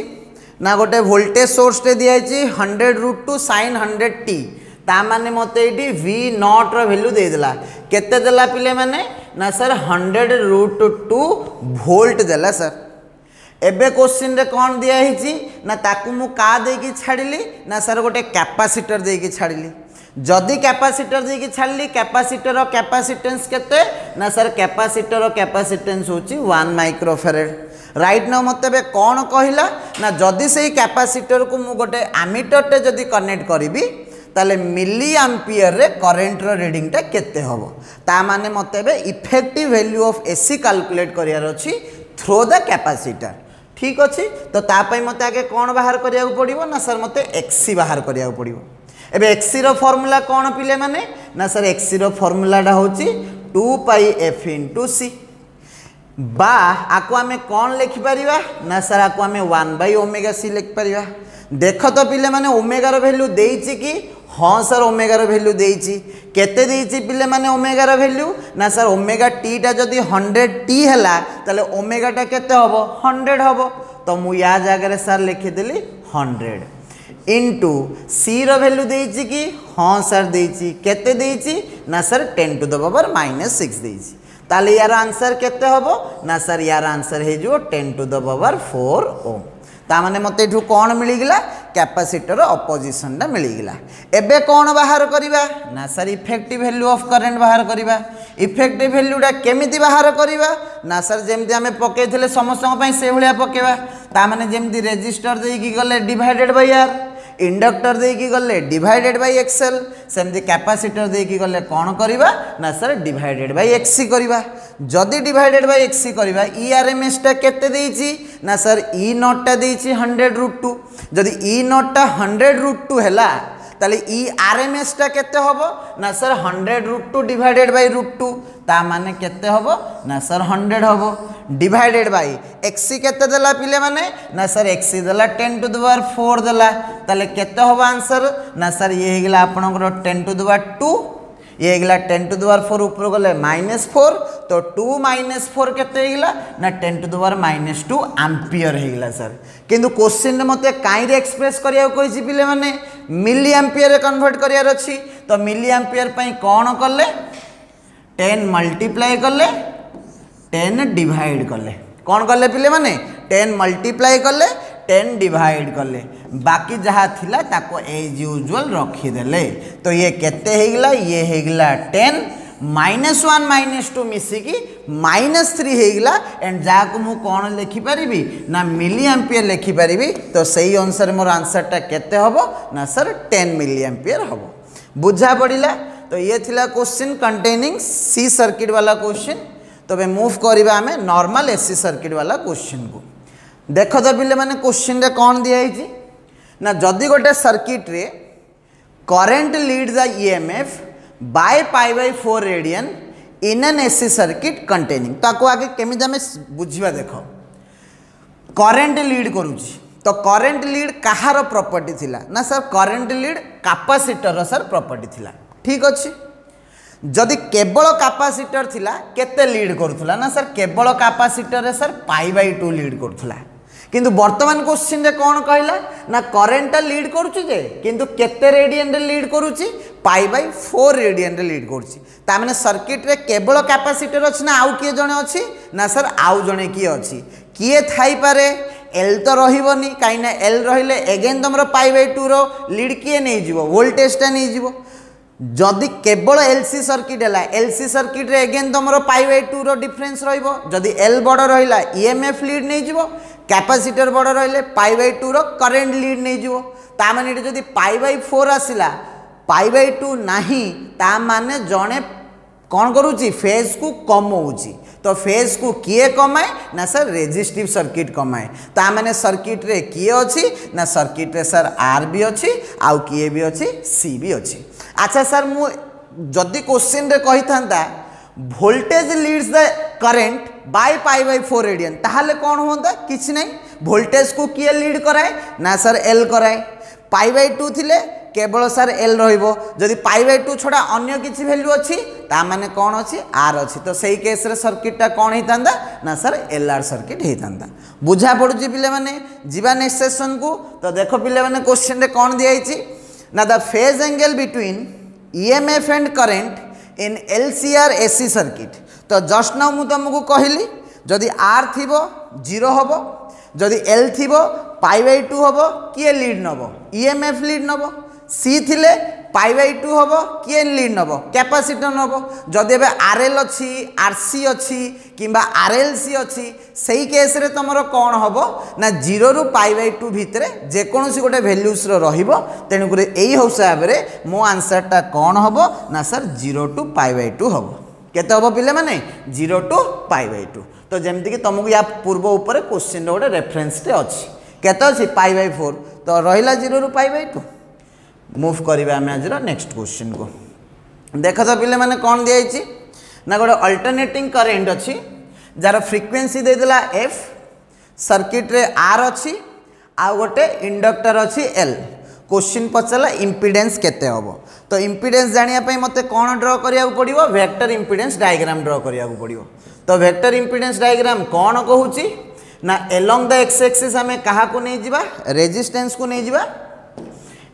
ना गोटे वोल्टेज सोर्स टे दिया हिची 100√2 sin 100t ता माने मते एटी v0 रो वैल्यू दे देला केते देला पिले माने ना सर 100√2 वोल्ट देला सर एबे क्वेश्चन रे कोन दिया हिची ना ताकू मु का दे की छाडिली ना सर गोटे कैपेसिटर दे की छाडिली जदि कैपेसिटर दे की छाडिली कैपेसिटर रो कैपेसिटेंस केते ना सर कैपेसिटर रो कैपेसिटेंस होची 1 माइक्रोफैराड राइट नाउ मते बे कोन कहिला ना जदि सेही कैपेसिटर को मु गोटे एमीटर टे जदि कनेक्ट करिवि ताले मिली एम्पियर रे करंट रो रीडिंग टा केते होबो ता माने मते बे effective value of AC calculate करियार अछि थ्रू द कैपेसिटर ठीक अछि तो ता पई मते आगे कोन बाहर करिया पड़िबो ना सर मते एक्सी बाहर करिया पड़िबो एबे एक्सी रो फार्मूला कोन पिले माने ना सर एक्सी रो फार्मूला डा होची 2 पाई एफ इनटू सी बा आको आमे कोन लिखि परिबा ना सर आको आमे 1 बाय ओमेगा सी लिखि परिबा देख तो पिले माने ओमेगा रो वैल्यू देइची कि हाँ सर ओमेगा रो वैल्यू देइची केते देइची पिले माने ओमेगा रो वैल्यू ना सर ओमेगा टी टा जदी 100 टी हला तले ओमेगा टा केते हबो 100 हबो तो मु या जगह रे सर लिखि देली 100 इनटू सी रो वैल्यू देइची कि हाँ सर देइची केते देइची ना सर 10 टू द पावर -6 देइची ताले यार आंसर केते हबो ना सर यार आंसर हे जो 10 टू द पावर 4 ओम ता माने मते एठू कोन मिली गिला कैपेसिटर ऑपोजिशन टा मिली गिला एबे कोन बाहर करिबा ना sir effective value of current बाहर करिबा इफेक्टिव वैल्यू टा केमिति बाहर करिबा ना सर जेमति हमें पकेइथिले समस्त पई से भलिया पकेबा ता माने जेमति रेजिस्टर देई की गले डिवाइडेड बाय आर इंडक्टर दे की गले डिवाइडेड बाय एक्सएल सेमती कैपेसिटर दे की गले कौन करिबा ना सर डिवाइडेड बाय एक्सी करिबा जदि डिवाइडेड बाय एक्सी करिबा ईआरएमएस टा केते देइची ना सर ई नॉट टा देइची 100√2 जदि ई नॉट टा 100√2 हैला ताले ई आरएमएस टा केते होबो ना सर 100√2 डिवाइडेड बाय √2 ता माने केते होबो ना सर 100 होबो डिवाइडेड बाय एक्सी केते देला पिले माने ना सर एक्सी देला 10 टू द पावर 4 देला ताले केते होबो आंसर ना सर ये हेगला आपनकर 10 टू द पावर 2 ये हेगला 10 टू द पावर 4 ऊपर गले -4 तो 2 -4 केते हेगला ना 10 टू द पावर -2 एम्पियर हेगला सर किंतु क्वेश्चन रे मते काई रे एक्सप्रेस करिया कहिछि पिले माने मिली एम्पियर रे कन्वर्ट करियार अछि तो मिली एम्पियर पई कोन करले 10 मल्टीप्लाई करले 10 डिवाइड करले कौन करले पिले माने 10 मल्टीप्लाई कले 10 डिवाइड कले बाकी जहाँ थिला ताको एज यूजुअल रखीदेले तो ये केते हेगला ये हेगला 10 -1 -2 मिसिकी -3 हेगला एंड जहाँ को मु कौन लिखिपारि ना मिली एम्पियर लिखिपारि तो सही अनुसार मोर आंसरटा केते हबो ना सर 10 मिली एम्पियर हबो बुझा पड़िला। तो ये थिला क्वेश्चन कंटेनिंग सी सर्किट वाला क्वेश्चन। तो बे मूव करबा हमें नॉर्मल एसी सर्किट वाला क्वेश्चन को देख तो पिले माने क्वेश्चन रे कौन दिया है ना जदि गोटे सर्किट रे current lead the EMF bye pi by 4 radian in an AC circuit containing ताको आगे केमिति हमें बुझिबा देखो करंट लीड करूची तो करंट लीड कहार प्रॉपर्टी थिला ना sir current lead capacitor sir property थिला ठीक अच्छे जदि केवल कैपेसिटर थिला केते लीड करूथला ना सर केवल कैपेसिटर रे सर पाई बाय 2 लीड करूथला किंतु वर्तमान क्वेश्चन रे कौन कहला ना करंट लीड करूची जे किंतु केते रेडियन रे लीड करूची पाई बाय 4 रेडियन रे लीड करूची ता माने सर्किट रे केवल कैपेसिटर अछि ना आउ किए जणे अछि ना सर आउ जणे किए अछि किए थाई पारे एल तो रहिबनी काई ना एल रहिले अगेन तुमरो पाई बाय 2 रो लीड किए नै जीवो वोल्टेज टा नै जीवो जदि केवल एलसी सर्किट है एलसी सर्किट रे अगेन तुम पाई बाय 2 रो डिफरेंस रहिबो जदि एल बड़ रहिला ईएमएफ लीड नै जीवो कैपेसिटर बड़ रहिले पाई बाय 2 रो करंट लीड नै जीवो ता माने जदि पाई बाय 4 आसिला पाई बाय 2 नाही ता माने जणे कौन करूची फेज को कमौची तो फेज को किए कमाए ना सर रेजिस्टिव सर्किट कमाए ता माने सर्किट रे किए अछि ना सर्किट रे सर आर भी अछि आउ किए भी अछि सी भी अछि। अच्छा सर मु जदि क्वेश्चन रे कहि थांता voltage leads the current by pi by 4 radian ताहाले कौन होंदा किछ नै वोल्टेज को किए लीड कराए ना सर एल कराए पाई बाय 2 थिले केवल सर एल रहिबो जदि पाई बाय 2 छोड़ा अन्य किछि वैल्यू अछि ता माने कौन अछि आर अछि तो सही केस रे सर्किट टा कौन हेतांदा ना सर एलआर सर्किट हेतांदा बुझा पड़ुची पिले माने जीवा नेक्स्ट सेशन को। तो देखो पिले माने क्वेश्चन रे कौन दिया हिची ना the phase angle between EMF and current in LCR AC circuit तो जस्ट नाउ मु तुमको कहली जदि आर थिबो 0 हबो जदि एल थिबो पाई बाय 2 हबो किए लीड नबो ईएमएफ लीड नबो सी थिले पाई बाय 2 हबो किए लीड नबो कैपेसिटर नबो जदि एबे आरएल अछि आरसी अछि किबा आरएलसी अछि सही केस रे तमरो कोन हबो ना 0 रु पाई बाय 2 भितरे जे कोनोसी गोटे वैल्यूज रो रहिबो तेनु करे एही हिसाब रे मो आंसर टा कोन हबो ना सर 0 टू पाई बाय 2 हबो केते हबो पिले माने 0 टू पाई बाय 2 तो जेमति कि तुमको या पूर्व ऊपर क्वेश्चन रो गोटे रेफरेंस टे अछि केते अछि पाई बाय 4 तो रहिला 0 रु पाई बाय 2 मूव करिबा हम आज नेक्स्ट क्वेश्चन को देख तो पिले माने कौन दिया हिची ना गोटे अल्टरनेटिंग करंट अछि जार फ्रीक्वेंसी दे देला एफ सर्किट रे आर अछि आ गोटे इंडक्टर अछि एल क्वेश्चन पचला इंपीडेंस केते हबो तो इंपीडेंस जानिया पई मते कोन ड्रा करिया पड़िबो वेक्टर इंपीडेंस डायग्राम ड्रा करिया पड़िबो तो वेक्टर इंपीडेंस डायग्राम कौन कहूची ना एलोंग द एक्स एक्सिस हमें कहा को नहीं जिबा रेजिस्टेंस को नहीं जिबा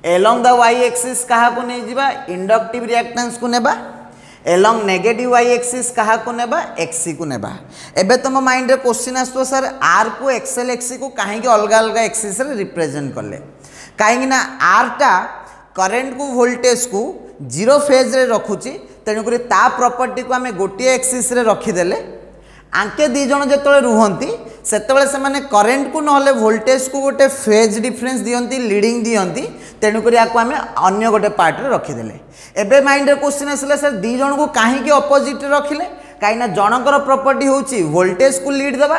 एलोंग द वाई एक्सिस कहा को नहीं जिबा इंडक्टिव रिएक्टेंस को नेबा एलोंग नेगेटिव वाई एक्सिस कहा को नेबा एक्सी को नेबा एबे तुम माइंड रे क्वेश्चन आसतो सर आर को एक्सएल एक्सी को काहे के अलग अलग एक्सिस रे रिप्रेजेंट करले काहे ना आर टा करंट को वोल्टेज को जीरो फेज रे रखुची तेनु करी ता प्रॉपर्टी को हमें गोटे एक्सिस रे रखी देले आंके दी जण जेतले रुहंती सेतबेले से माने करंट को नहले वोल्टेज को गोटे फेज डिफरेंस दियंती लीडिंग दियंती तेनु करी आको हमें अन्य गोटे पार्ट रे रखी देले एबे माइंड रे क्वेश्चन आसले सर दी जण को काहे के अपोजिट रे रखिले काईना जनकर प्रॉपर्टी होची वोल्टेज को लीड देबा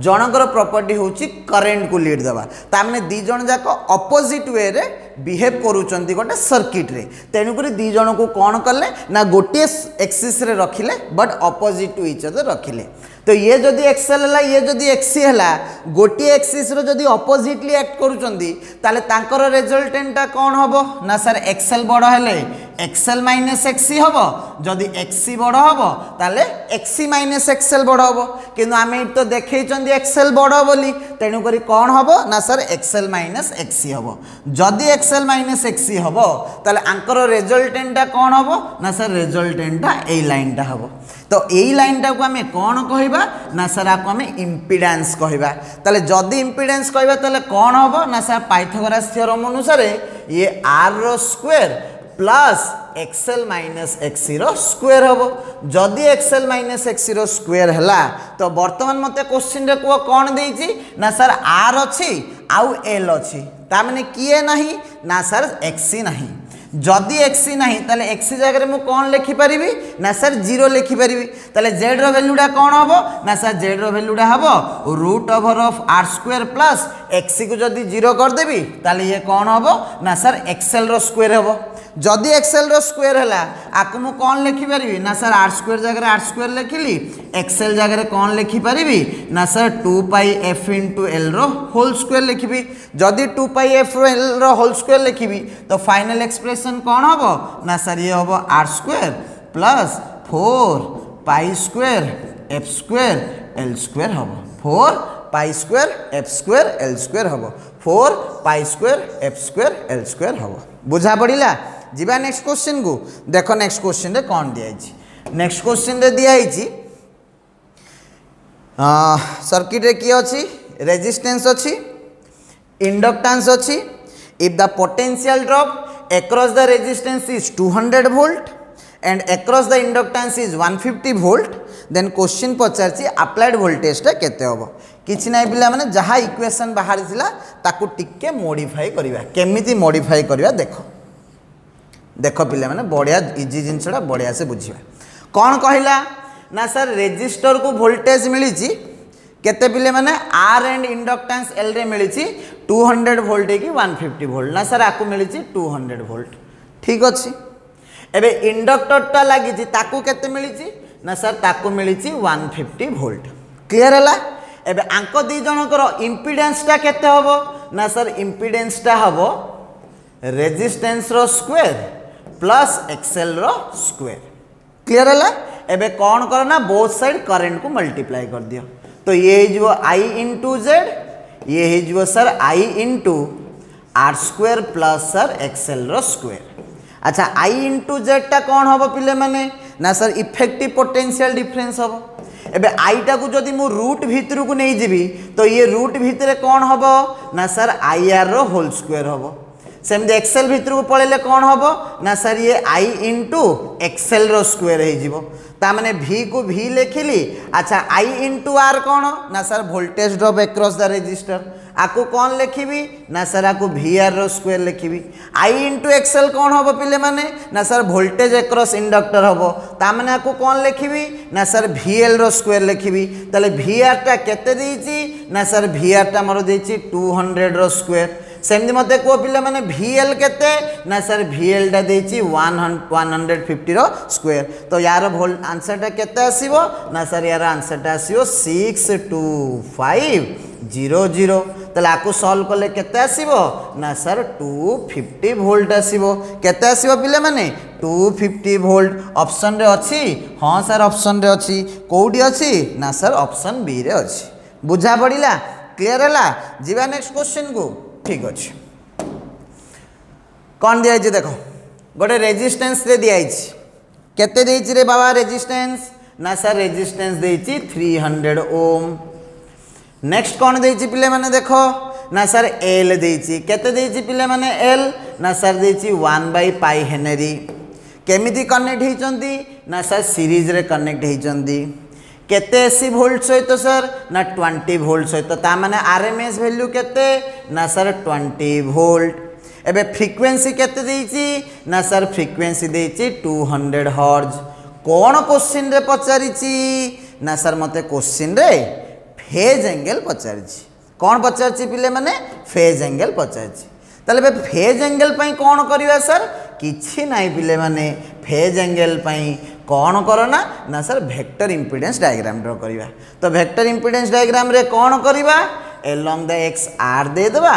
जनकर प्रॉपर्टी होची करंट को लीड देबा ता माने दी जण जाको अपोजिट वे रे बिहेव करूचंती गोटे सर्किट रे तेनु करी दी जण को कोन करले ना गोटे एक्सिस रे रखिले but opposite to each other रखिले तो ये जदि एक्सएल है ये जदि एक्सी है गोटे एक्सिस रो जदि अपोजिटली एक्ट करूचंती ताले तांकर रिजल्टेंटा कोन हबो ना सर एक्सएल बड़ हेले एक्सएल माइनस एक्सी हबो जदि एक्सी बड़ हबो ताले एक्सी माइनस एक्सएल बड़ हबो किंतु आमे तो देखै देइचंदी एक्सएल बड़ बोली तेणु करी कौन हम ना सर एक्सएल माइनस एक्सी हम जदि एक्सएल माइनस एक्सी हम ताले आंकर रिजल्टेंटा कौन हम ना सर रिजल्टेंटा ए लाइनटा हम तो यही लाइनटा को आम कौन कहवा ना सर आपको आम इम्पिडेंस कहवा ताले जदि इम्पिडेंस कहवा ताले कौन हम ना सर पाइथागोरस थ्योरम अनुसार ये आर रो square plus XL minus XC रो स्क्वायर हम जदि एक्सएल माइनस एक्सी रो स्क्वायर है तो बर्तमान मते क्वेश्चन रे को कौन देइची ना सर आर अच्छी आउ एल अच्छी ताने किए नहीं ना सर एक्सी नहीं जदि एक्सी नहीं ताले एक्सी जगह मु कौन लिखिपारि ना सर जीरो लिखिपारि ताले जेड रो वैल्यूटा कौन हम ना सर जेड रो वैल्यूटा हम root over of R square plus XC को जदि जीरो करदेवी ताले ये कौन हम ना सर एक्सएल रो स्क्वायर हम जदि एक्सएल रो स्क्वायर है आपको मु कौन लिखिपारि ना सर आर स्क्वायर जगह आर स्क्वायर लिखिली एक्सएल जगह कौन लिखिपारि ना सर 2 पाई एफ इंटू एल रो होल स्क्वायर लिखी जदि 2 पाई एफ रो एल रो होल स्क्वायर लिखी तो फाइनल एक्सप्रेशन कौन हम ना सर ये हम R square plus 4 pi square F square L square हम 4 pi square F square L square हम 4 pi square F square L square हम बुझा पड़ा जीवा नेक्स्ट क्वेश्चन को देख नेक्स्ट क्वेश्चन रे कौन दिखाई नेक्स्ट क्वेश्चन रे दिखाई सर्किट रे की अच्छी रेजिस्टेंस अच्छी इंडक्टेंस अच्छी if the potential drop across the resistance is 200 volt and across the inductance is 150 volt then question पचारची applied voltage टा केते होबो किछि नै पिला माने जहा इक्वेशन बाहर थिला ताकू टिके मॉडिफाई करबा केमिति मॉडिफाई करबा देखो देखो पिला माने बढ़िया इजी जिंसडा बढ़िया से बुझिबा कोन कहिला ना सर रेजिस्टर को वोल्टेज मिली केते पिले माने आर एंड इंडक्टेंस एल रे मिली 200 वोल्ट की 150 वोल्ट ना सर आपको मिली 200 वोल्ट ठीक अच्छी एबे इंडक्टरटा लगी ताकू केते मिली ना सर ताकू मिली 150 वोल्ट क्लियर है एबे आंको दी जनकर इंपिडेंस टा केते हबो ना सर इंपिडेंस टा हबो रेजिस्टेंस रो स्क्वायर प्लस एक्सएल रो स्क्वायर क्लियर है एबे कौन करो ना बोथ साइड करंट को मल्टीप्लाई कर दियो तो ये जो आई इंटू जेड ये जो sir I into R square plus sir XL रो स्क्वायर अच्छा आई इंटू जेड टा कौन हम पिले माने ना सर इफेक्टिव पोटेंशियल डिफरेंस हम एबे आई टा को जदि मु रूट भीतर को नहीं जीवी तो ये रूट भीतर कौन हम ना सर आई आर रो होल स्क्वायर हम सेमती एक्सएल भीतर को पड़े कौन हम ना सर ये आई इंटू एक्सएल रो स्क्वायर हो ताने भी को भी लिखिली अच्छा आई इंटू आर कौन ना sir voltage drop across the resistor आपको कौन लिखी ना सर आपको वी आर रो स्क्वायर लिखी आई इंटू एक्सएल कौन हम पिले माने ना सर वोल्टेज एक्रॉस इंडक्टर हम ताने आपको कौन लिखी ना सर वी एल रो स्क्वायर लिखी ताले वी आर टा केते देइची ना सर वी आर टा मोर देइची 200 रो स्क्वायर सेमती मत कह पिला माने VL केते ना सर VL टा देइची 150 रो स्क्वायर तो यार आंसर टा केते आसीबो ना सर यार आंसर टा आसीबो 62500 तले आकु सॉल्व कले केते आसीबो ना सर 250 वोल्ट आसीबो केते आसीबो पिले माने 250 वोल्ट ऑप्शन रे अछि हां सर ऑप्शन रे अछि कोडी अछि ना सर ऑप्शन बी रे अछि बुझा पड़िला क्लियर हला जीवा नेक्स्ट क्वेश्चन को ठीक अच्छे कौन दिखाई देखो गोटे रेजिस्टेंस रे दिखाई केते देइछि रे बाबा रेजिस्टेंस ना सर रेजिस्टेंस देइछि 300 ओम नेक्स्ट कौन देइछि पिले माने देखो ना सर एल देइछि केते देइछि पिले माने एल ना सर देइछि 1/π हेनरी केमिति कनेक्ट हेचंती ना सर सीरीज रे कनेक्ट हेचंती केते एसी वोल्ट सहित सर ना 20 वोल्ट सहित ता माने आरएमएस वैल्यू केते ना सर 20 वोल्ट एबे फ्रीक्वेंसी केते देइछि ना सर फ्रीक्वेंसी देइछि 200 हर्ट्ज कोन क्वेश्चन रे पचारिछि ना सर मते क्वेश्चन रे फेज एंगल पचारिछि कोन पचारिछि पिले माने फेज एंगल पचारिछि ताले फेज एंगल पई कोन करिवा सर किछि नाही पिले माने फेज एंगल पई कौन करो ना sir vector impedance diagram draw करिवा तो वेक्टर इंपीडेंस डायग्राम रे कौन करिवा एलोंग द एक्स आर दे दबा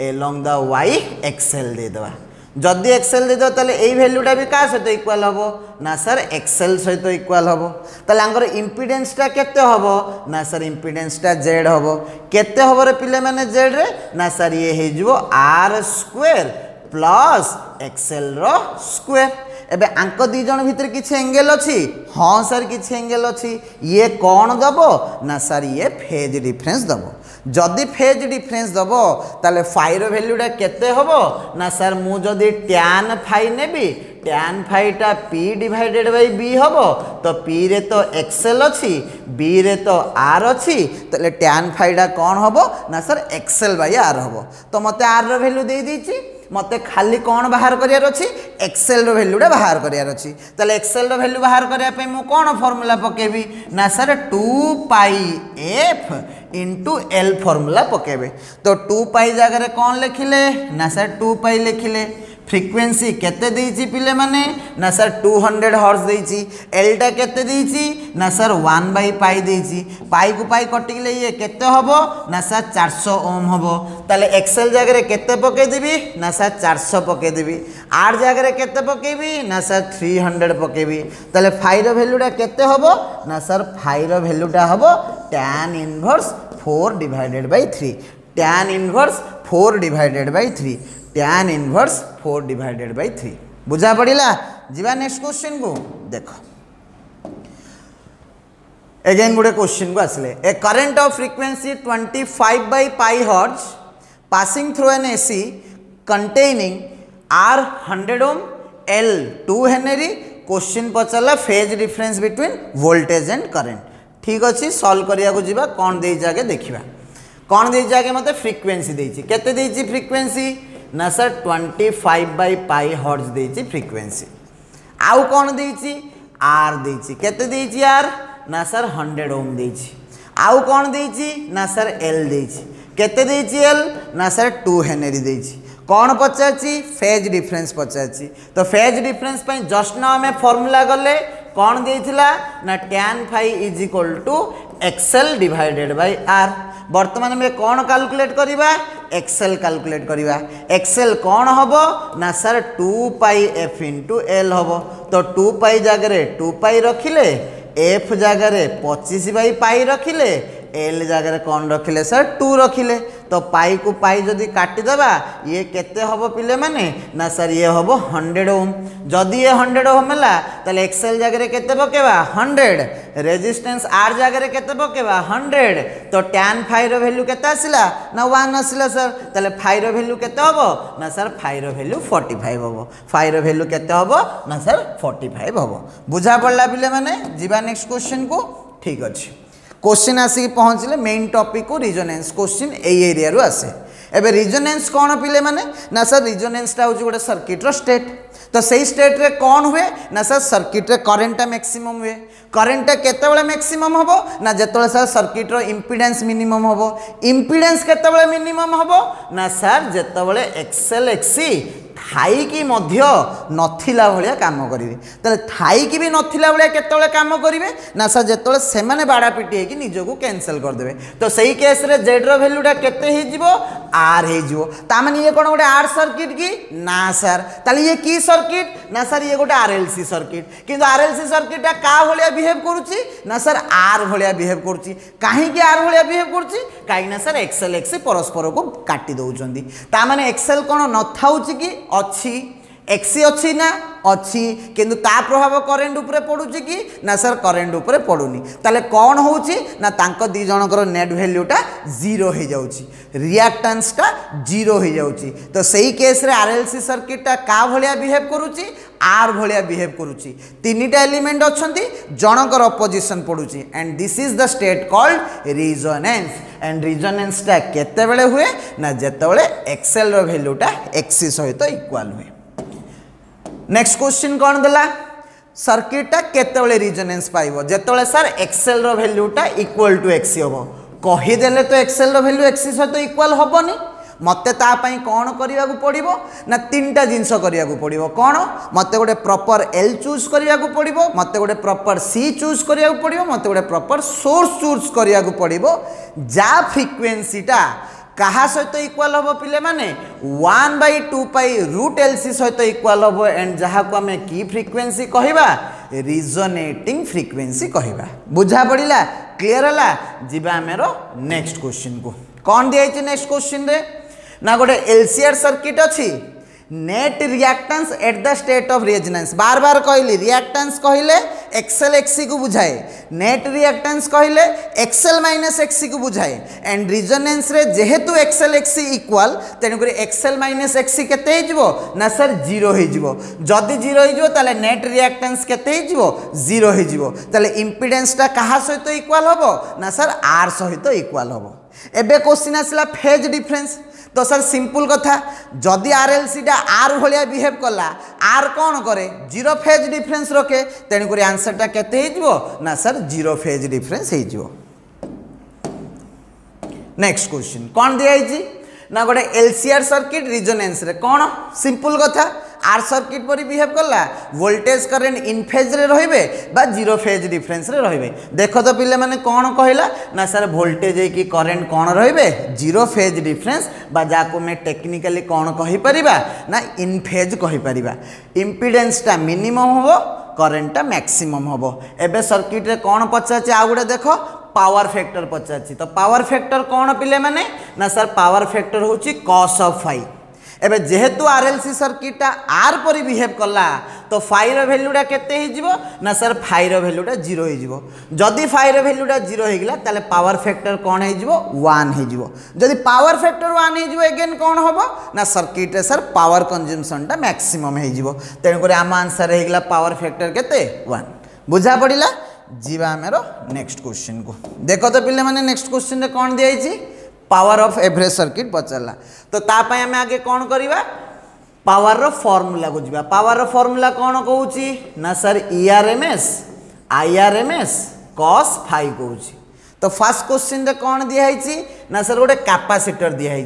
एलोंग द वाई एक्सएल दे दबा जदि एक्सएल देदेव ताले एई वैल्यूटा भी क्या सहित इक्वाल हम ना सर एक्सएल सहित इक्वाल हम ताले आंकर इम्पिडेंसटा केते हम ना सर इम्पिडेंसटा जेड हम केते हम रे पिले माने जेड रे ना सर ये हे जिवो आर स्क्वायर प्लस एक्सएल रो स्क्वायर एबे आंक दी जन भितर किछि एंगल अछि हाँ सर किछि एंगल अछि ये कौन दबो ना सर ये फेज डिफरेंस दबो जदि फेज डिफरेंस दबो ताले फाई रो वैल्यूटा केते हबो ना सर मु जदि tan फाई नेबी tan फाई टा p डिवाइडेड बाय b हबो तो p रे तो एक्सएल अछि b रे तो r अछि ताले tan फाई टा कौन हबो ना सर एक्सएल बाय r हबो तो मते r रो वैल्यू दे दीची मते खाली कौन बाहर करियार अछि एक्सएल रो वैल्यूटा बाहर करियार अछि ताले एक्सएल रो वैल्यू बाहर करिया पे मु कोन फार्मूला पकेबी ना सर 2 पाई f इंटू एल फार्मूला पकेबे तो 2 पाई जगह रे कौन लिखिले ना सर 2 पाई लिखिले फ्रीक्वेंसी केते देइची पिले माने ना सर 200 हर्ट्ज देइची एल टा केते देइची ना सर 1 बाई पाई देइची पाई को पाई कटिले ये केते हबो ना सर 400 ओम हबो ताले एक्सएल जगह रे केते पके देबी ना सर 400 पके देबी आर जगह रे केते पकेबी ना सर 300 पकेबी ताले फाई रो वैल्यूटा केते हबो ना सर फाई रो वैल्यूटा हबो tan inverse 4 divided by 3 tan inverse 4 divided by 3 tan inverse 4 divided by 3 बुझा पड़िला जीवा नेक्स्ट क्वेश्चन को देखो अगेन गुडे क्वेश्चन को आसले a current of frequency 25 by pi hertz passing through an AC containing R 100 ohm L 2 henry question पचला phase difference between voltage and current ठीक अच्छे सॉल्व करिया को जीवा कौन दे जाके देखिबा कौन दे जाके मते फ्रीक्वेंसी देछि केते देछि फ्रीक्वेंसी ना सर 25 बाय पाई हर्ट्ज देछि फ्रीक्वेंसी आउ कौन देछि आर देछि केते देछि आर ना सर 100 ओम देछि आउ कौन देछि ना सर एल देछि केते देछि एल ना सर 2 हेनरी देछि कौन पचाछि फेज डिफरेंस पचाछि तो फेज डिफरेंस पई जस्ट ना हमें फार्मूला गले कौन देइथिला ना tan phi is equal to XL divided by R वर्तमान में कौन कैलकुलेट करिबा एक्सएल कैलकुलेट करिबा एक्सएल कौन हबो ना सर 2 पाई एफ इंटू एल हबो तो 2 पाई जगह रे 2 पाई रखिले एफ जगह रे 25 बाई पाई रखिले एल जगह रे कौन रखिले सर 2 रखिले तो पाई को पाई जदि काटी दबा ये केते हबो पिले माने ना सर ये हबो 100 ओम जदि ये 100 ओम हला तले एक्सएल जगह रे केते पकेबा 100 रेजिस्टेंस आर जगह रे केते पकेबा 100 तो tan फाई रो वैल्यू केते आसिला ना 1 आसिला सर तले फाई रो वैल्यू केते हबो ना सर फाई रो वैल्यू 45 हबो फाई रो वैल्यू केते हबो ना सर 45 हबो बुझा पड़ला पिले माने जीवा नेक्स्ट क्वेश्चन को ठीक अछि क्वेश्चन आसिक पहुँचले मेन टॉपिक को रिजोनेंस क्वेश्चन ए एरिया रू आसे एबे रिजोनेंस कौन पिले माने ना सर रिजोनेंस टा होची गोटे सर्किट रो स्टेट तो सही स्टेट रे कौन हुए ना सर सर्किट रे करंट मैक्सिमम हुए करंट केते बेले मैक्सिमम हबो ना जेतले सर सर्किट रो इंपीडेंस मिनिमम हबो इंपीडेंस केते बेले मिनिमम हबो ना सर जेते बेले एक्सएल एक्सी थाई की मध्य नथिला भलिया काम करिवे तले थाई की भी नथिला भलिया केतले काम करिवे ना सर जेतले से माने बाडा पिटी कि निजो को कैंसिल कर देबे तो सही केस रे जेड रो वैल्यूटा केते हे जिवो आर हे जिवो ता माने ये कोन गोटे आर सर्किट की ना सर तले ये की सर्किट ना सर ये गोटे आरएलसी सर्किट किंतु आरएलसी सर्किट का भलिया बिहेव करूची ना सर आर भलिया बिहेव करूची काहे कि आर भलिया बिहेव करूची काहे ना सर एक्सएल एक्सी परस्पर को काटी दउचंदी ता माने एक्सएल कोन न थाउची की अच्छी एक्सी अच्छी ना अच्छी किंतु ता प्रभाव करेंट उपरे पड़ुची कि ना सर करेंट उपरे पड़ुनी ताले कौन होउची ना तांको दी जनकर नेट वैल्यूटा 0 हो जाउची रिएक्टेंस टा 0 हो जाउची तो सही केस रे आरएलसी सर्किट टा का भलिया बिहेव करूची आर भलिया बिहेव करूची तीनटा एलिमेंट अछंती जनकर अपोजिशन पड़ुची and this is the state called resonance and resonance टा केते बेले हुए ना जेते बेले एक्सएल रो वैल्यूटा एक्सी सहित इक्वल हुए नेक्स्ट क्वेश्चन कौन देला सर्किट टा केते बेले रिजोनेंस पाइबो जेते बेले सर एक्सएल रो वैल्यूटा इक्वल टू एक्सी होबो कहि देले तो एक्सएल रो वैल्यू एक्सी सहित इक्वल होबोनी मते ता पई कौन करिया को पड़िबो ना तीनटा जिंस करिया को पड़िबो कौन मते गोटे प्रॉपर एल चूज करिया को पड़िबो मते गोटे प्रॉपर सी चूज करिया को पड़िबो मते गोटे प्रॉपर सोर्स चूज करिया को पड़िबो जा फ्रीक्वेंसी टा कहा सहित इक्वाल हम पिले माने 1/2 पाई रूट एलसी सहित इक्वाल हम एंड जहाँ को आम की फ्रिक्वेंसी कहवा रिजोनेटिंग फ्रिक्वेंसी कहवा बुझा पड़ा क्लीयर है जीवा आमर नेक्स्ट क्वेश्चन को कौन दिखाई नेक्स्ट क्वेश्चन रे ना गोटे एलसीआर सर्किट अच्छी net reactance at the state of resonance बार बार कहली रिएक्टेंस कहले एक्सएल एक्सी को बुझाए नेट रिएक्टेंस कहले एक्सएल माइनस एक्सी को बुझाए एंड रेजोनेंस रे जेहेतु एक्सएल एक्सी इक्वल तेणुक एक्सएल माइनस एक्सी केते हो ना सर जीरो हो जदि जीरो हो ताले नेट रिएक्टेंस केते हो जीरो हो ताले इंपिडेंसटा कहा सहित इक्वल हम ना सर आर सहित इक्वल हम एबे क्वेश्चन आसला फेज डिफरेंस तो सर सिंपल कथा जदि आरएलसीटा आर भाया बिहेव कला आर कौन करे जीरो फेज डिफरेंस रखे तेणुक आंसरटा केते हो ना सर जीरो फेज डिफरेंस हो नेक्स्ट क्वेश्चन कौन दिखाई ना गोटे एलसीआर सर्किट रिजोनेंस रे कौन सिंपल कथा आर सर्किट पर बिहेव कला वोल्टेज करेंट इन फेज रे रहिबे बा जीरो फेज डिफरेंस रे रहिबे देखो तो पिले माने कौन कहला ना सर वोल्टेज की करेंट कौन रहिबे जीरो फेज डिफरेंस बा जाको में टेक्निकली कौन कहि परिबा ना इन फेज कहि परिबा इंपिडेंसटा मिनिमम होबो करेंटटा मैक्सिमम होबो एबे सर्किट रे कौन पचाछि आ गुडे देखो पावर फैक्टर पचाछि तो पावर फैक्टर कौन पिले माने ना सर पावर फैक्टर होछि cos ऑफ फाई एबे जेहेतु आरएलसी सर्किटा आर पर बिहेव कला तो फाई रो वैल्यूटा केते हिजिवो ना सर फाई रो वैल्यूटा जीरो हिजिवो जदि फाई रो वैल्यूटा जीरो हिगला ताले पावर फैक्टर कौन हिजिवो 1 हिजिवो जदि पावर फैक्टर 1 हिजिवो अगेन कौन होबो ना सर्किट रे सर पावर कंजम्पशनटा मैक्सिमम हिजिवो तेणु करे आम आंसर हिगला पावर फैक्टर केते 1 बुझा पड़िला जीवा आमर नेक्स्ट क्वेश्चन को देखो तो पिले माने नेक्स्ट क्वेश्चन रे कौन दियाई पावर ऑफ एवरेज सर्किट पचारा तो तापाई आम आगे कौन करवा पावर रो फॉर्मूला को जीवा पावर रो फॉर्मूला कौन कहूची ना सर ईआरएमएस आईआरएमएस cos फाई कहूची तो फर्स्ट क्वेश्चन रे कौन दिखाई ना सर गोटे कैपेसिटर दिखाई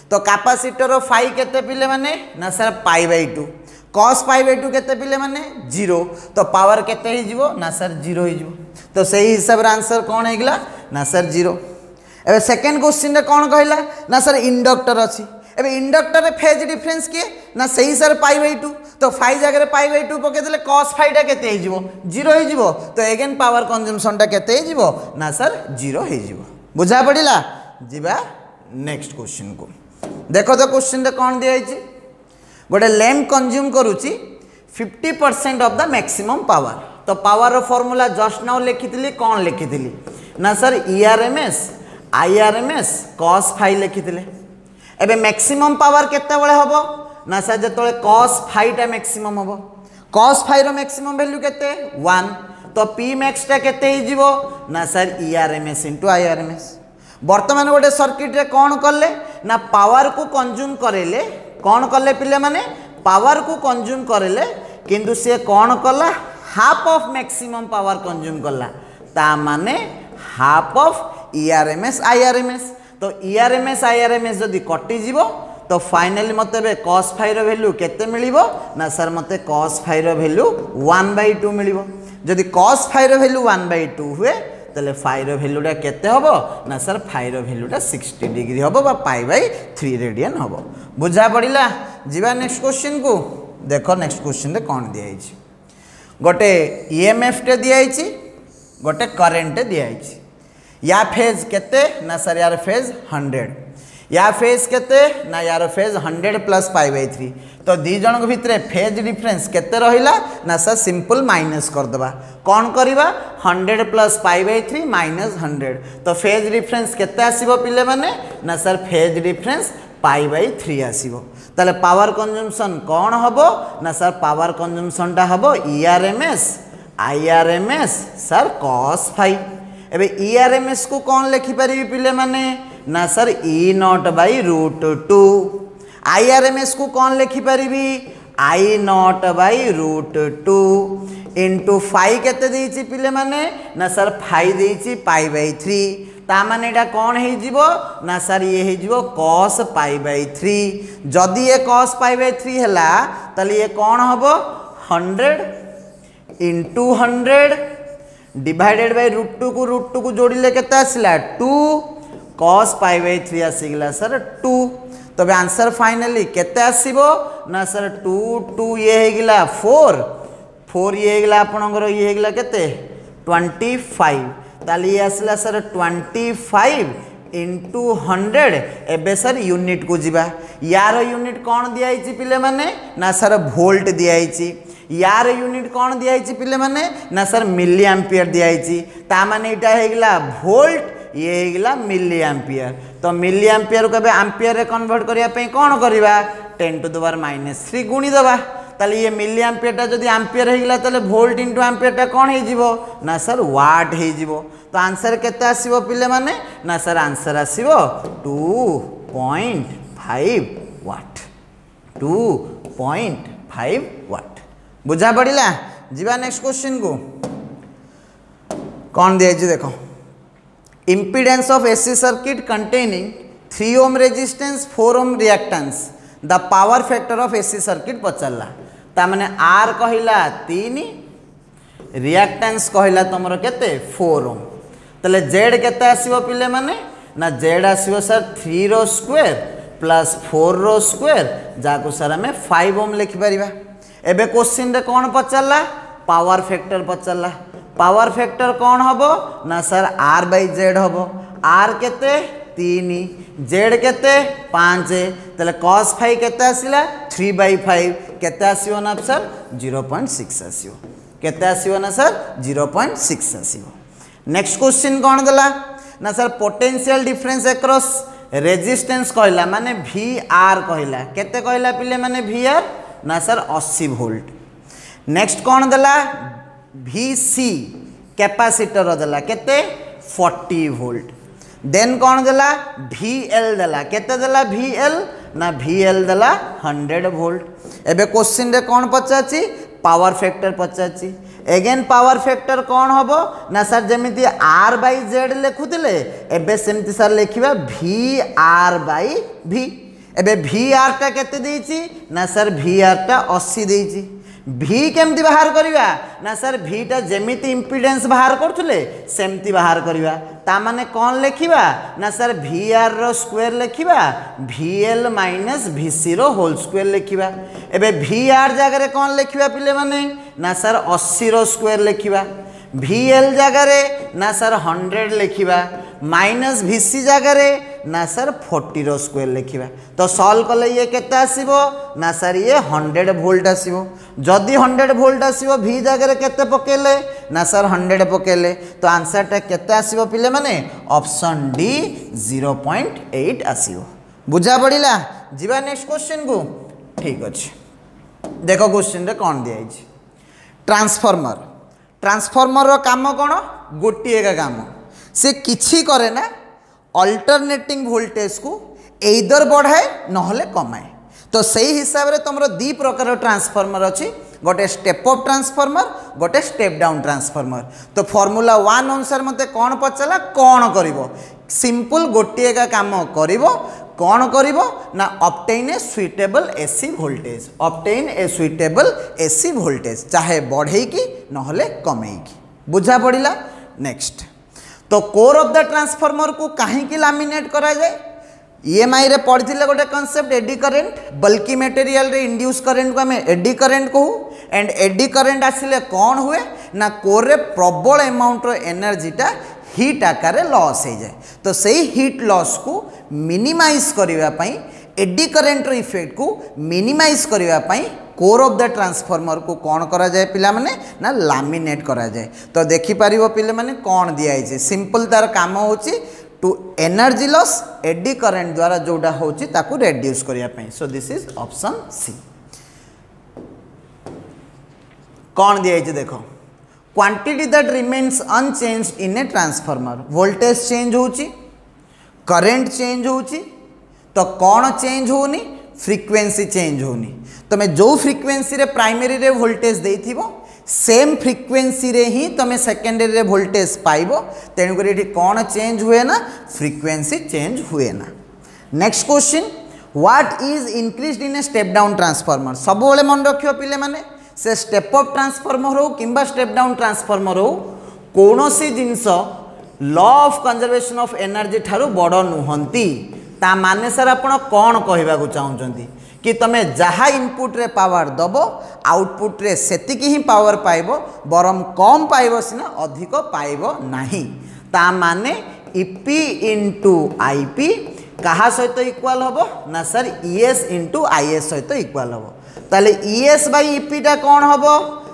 तो कैपेसिटर रो फाई केते पिले माने ना सर π/2 cos π/2 केते पिले माने जीरो तो पावर केते हिजिवो ना सर जीरो हिजिवो तो सही हिसाब रे आंसर कौन हेगला ना सर जीरो एबे सेकंड क्वेश्चन रे कौन कहला ना सर इंडक्टर अच्छी एबे इंडक्टर रे फेज डिफरेंस किए ना सही सर π/2 तो फाई जगह π/2 पके देले cos फाईटा केते हिजिवो जीरो हिजिवो तो अगेन पावर कंजम्पशनटा केते हिजिवो ना सर जीरो हिजिवो बुझा पड़िला जीवा नेक्स्ट क्वेश्चन को देखो तो क्वेश्चन रे कौन दियाई गोटे लैंप कंज्यूम करूची 50% ऑफ द मैक्सिमम पावर तो पावर रो फॉर्मूला जस्ट नाउ लिखितली कौन लिखितली ना सर ईआरएमएस आईआरएमएस cos फाई लिखितले एबे मैक्सिमम पावर केते बळे हबो ना सर जेतोळे cos फाईटा मैक्सिमम हबो cos फाई रो मैक्सिमम वैल्यू केते 1 तो p मैक्स टा केते हिजिवो ना सर ईआरएमएस इनटू आईआरएमएस वर्तमान गोटे सर्किट रे कौन कले ना पावर को कंज्यूम करेले कौन कले पिले माने पावर को कंज्यूम करेले किंतु से कौन कला half of maximum power consume कला ता माने हाफ ऑफ ईआरएमएस आईआरएमएस तो ईआरएमएस आईआरएमएस जदि कटि जीवो तो फाइनली मते बे cos फाई रो वैल्यू केते मिलिवो ना सर मते cos फाई रो वैल्यू 1/2 मिलिवो जदि cos फाई रो वैल्यू 1/2 हुए तले फाई रो वैल्यूटा केते हबो ना सर फाई रो वैल्यूटा 60 डिग्री हबो बा π/3 रेडियन हबो बुझा पड़िला जीवा नेक्स्ट क्वेश्चन को देखो नेक्स्ट क्वेश्चन रे कौन दियाई गोटे ईएमएफ टे दियाई गोटे करेंट दियाई या फेज केते ना सर यार फेज 100 या फेज केते ना यार फेज 100 प्लस π/3 तो दी जन भितर फेज डिफरेंस केते रहिला ना सर सिंपल माइनस कर दबा कौन करवा 100 प्लस π/3 माइनस 100 तो फेज डिफरेंस केते आसीबो पिले माने ना सर फेज डिफरेंस π/3 आसीबो ताले पावर कंजम्पशन कौन हबो ना सर पावर कंजम्पशनटा हबो ईआरएमएस आईआरएमएस सर cos फाई एबे ईआरएमएस को कौन लिखि परिबी पिले माने ना सर E0/√2 आईआरएमएस को कौन लिखि परिबी I0/√2 इंटू फाई केते देइछि पिले माने ना सर फाई देइछि π/3 ता माने एटा कौन हे जिवो ना सर ये हे जिवो cos π/3 जदि ये cos π/3 हला तले ये कौन हबो 100 इंटू 100 डिवाइडेड बाय √2 को जोड़िले केते आसला 2 cos पाई बाय 3 आसीगला सर 2 तबे आंसर फाइनली केते आसीबो ना सर 2 2 ये हेगिला 4 4 ये हेगिला आपनकर ये हेगिला केते 25 ताली ये आसला सर 25 इंटू 100 एबे सर यूनिट को जीवा यार यूनिट कौन दिया पिले माने ना सर वोल्ट दिया यार यूनिट कौन दिया पिले माने ना सर मिली एम्पियर दिया ता माने इटा हेगला वोल्ट ये हेगला मिली एम्पियर तो मिली एम्पियर को एम्पियर रे कन्वर्ट करिया पे कौन करबा 10 टू द पावर -3 गुणी दबा ताले ये मिली एम्पियर टा जदी एम्पियर हेगला ताले वोल्ट इनटू एम्पियर टा कौन हे जीवो ना सर वाट हे जीवो तो आंसर केते आसीबो पिले माने ना सर आंसर आसीबो 2.5 वाट 2.5 वाट बुझा पड़िला जीवा नेक्स्ट क्वेश्चन को कौन दिया देखो impedance of AC circuit containing 3 ohm resistance 4 ohm reactance the power factor of AC circuit पचरला ता माने R कहिला 3 reactance कहिला तमरो केते 4 ohm तले Z केते आसीबो पिले माने ना Z आसीबो सर 3 रो स्क्वायर प्लस 4 रो स्क्वायर जाको सर हमें 5 ohm लिखि परिबा एबे क्वेश्चन रे कोन पचरला पावर फैक्टर पचरला पावर फैक्टर कौन हबो ना सर R बाई Z हबो R केते 3 Z केते 5 तले cos फाई केते आसिला 3 बाई 5 केते आसीबो ना सर 0.6 आसीबो केते आसीबो ना सर 0.6 आसीबो नेक्स्ट क्वेश्चन कौन देला ना sir potential difference across resistance कहला माने VR कहला केते कहला पिले माने VR ना सर 80 वोल्ट नेक्स्ट कौन देला VC कैपेसिटर देला केते 40 वोल्ट देन कौन देला VL देला केते देला VL ना VL देला 100 वोल्ट एबे क्वेश्चन रे कौन पचाची पावर फैक्टर पचाची अगेन पावर फैक्टर कौन हबो ना सर जेमिति R बाई Z लिखुतिले एबे सेमति सर लिखिबा VR बाई V एबे VR टा केते देइची ना सर VR टा 80 देइची V केमती बाहर करिवा ना सर V टा जेमिति इंपिडेंस बाहर करथुले सेमती बाहर करिवा ता माने कोन लेखिबा ना सर VR रो स्क्वायर लेखिबा VL माइनस VC रो होल स्क्वायर लेखिबा एबे VR जगह रे कोन लेखिबा पिले माने ना सर 80 रो स्क्वायर लेखिबा VL जगह रे ना सर 100 लेखिबा माइनस VC जगह रे ना सर 40 रो स्क्वायर लिखिबा तो सॉल्व कले ये केते आसीबो ना सर ये 100 वोल्ट आसीबो जदी 100 वोल्ट आसीबो V जगह रे केते पकेले ना सर 100 पकेले तो आंसर टा केते आसीबो पिले माने ऑप्शन डी 0.8 आसीबो बुझा पड़िला जीवा नेक्स्ट क्वेश्चन को ठीक अछि देखो क्वेश्चन रे कोन दिया अछि ट्रांसफार्मर ट्रांसफार्मर रो काम कोन गोटिए का काम से किछि करे ना अल्टरनेटिंग वोल्टेज को एइदर बढ़ाए नहले कमाए तो सही हिसाब रे तुमरो दी प्रकार ट्रांसफार्मर अछि गोटे स्टेप अप ट्रांसफार्मर गोटे स्टेप डाउन ट्रांसफार्मर तो फार्मूला 1 अनुसार मते कोन पचला कोन करिवो सिंपल गोटिए का काम करिवो कौन करिवो ना obtain a suitable AC voltage obtain a suitable AC voltage चाहे बढ़े की नहले कमे की बुझा पड़िला नेक्स्ट तो कोर ऑफ द ट्रांसफार्मर को कहीं की लैमिनेट करा जाए EMI रे पढ़िथिले गोटे कांसेप्ट एडी करंट बल्कि मटेरियल रे इंड्यूस करंट को हमें एडी करंट कहू एंड एडी करंट आसिले कौन हुए ना कोर रे प्रबल अमाउंट रो एनर्जी टा हीट आकार लॉस हो जाए तो सही हीट लॉस को मिनिमाइज करबा पई एडी करंट रो इफेक्ट को मिनिमाइज करबा पई कोर ऑफ द ट्रांसफार्मर को कौन करा जाए पिला माने ना लैमिनेट करा जाए तो देखि परिबो पिले माने कौन दिया है सिंपल तार काम होची to energy loss eddy current द्वारा जोडा होची ताकू रिड्यूस करिया पई so this is option C कौन दिया है देखो quantity that remains unchanged in a transformer voltage change होची करंट चेंज होची तो कौन चेंज होनी फ्रीक्वेंसी चेंज होनी तुम जो फ्रीक्वेंसी रे प्राइमरी रे वोल्टेज देइथिबो सेम फ्रीक्वेंसी रे ही तुम सेकेंडरी रे वोल्टेज पाइबो तेनु करी एठी कौन चेंज हुए ना फ्रीक्वेंसी चेंज हुए ना next question what is increased in a step down transformer सब बेले मन रखियो पिले माने से स्टेप अप ट्रांसफार्मर हो किंबा स्टेप डाउन ट्रांसफार्मर हो कौन सी जिनस law of conservation of energy ठारू बड़ नुहंती ता माने सर आपण कौन कहवा चाहते कि तुम जहाँ इनपुट रे पावर दब आउटपुट रे सेतिकी ही पावर पाइब बरम कम पाइब सिना अधिक पाइब नाही ता माने ईपी इंटू आईपी कहा सहित इक्वाल हम ना सर ईएस इंटू आईएस सहित इक्वाल हम ताले ईएस बाई ईपी टा कौन हम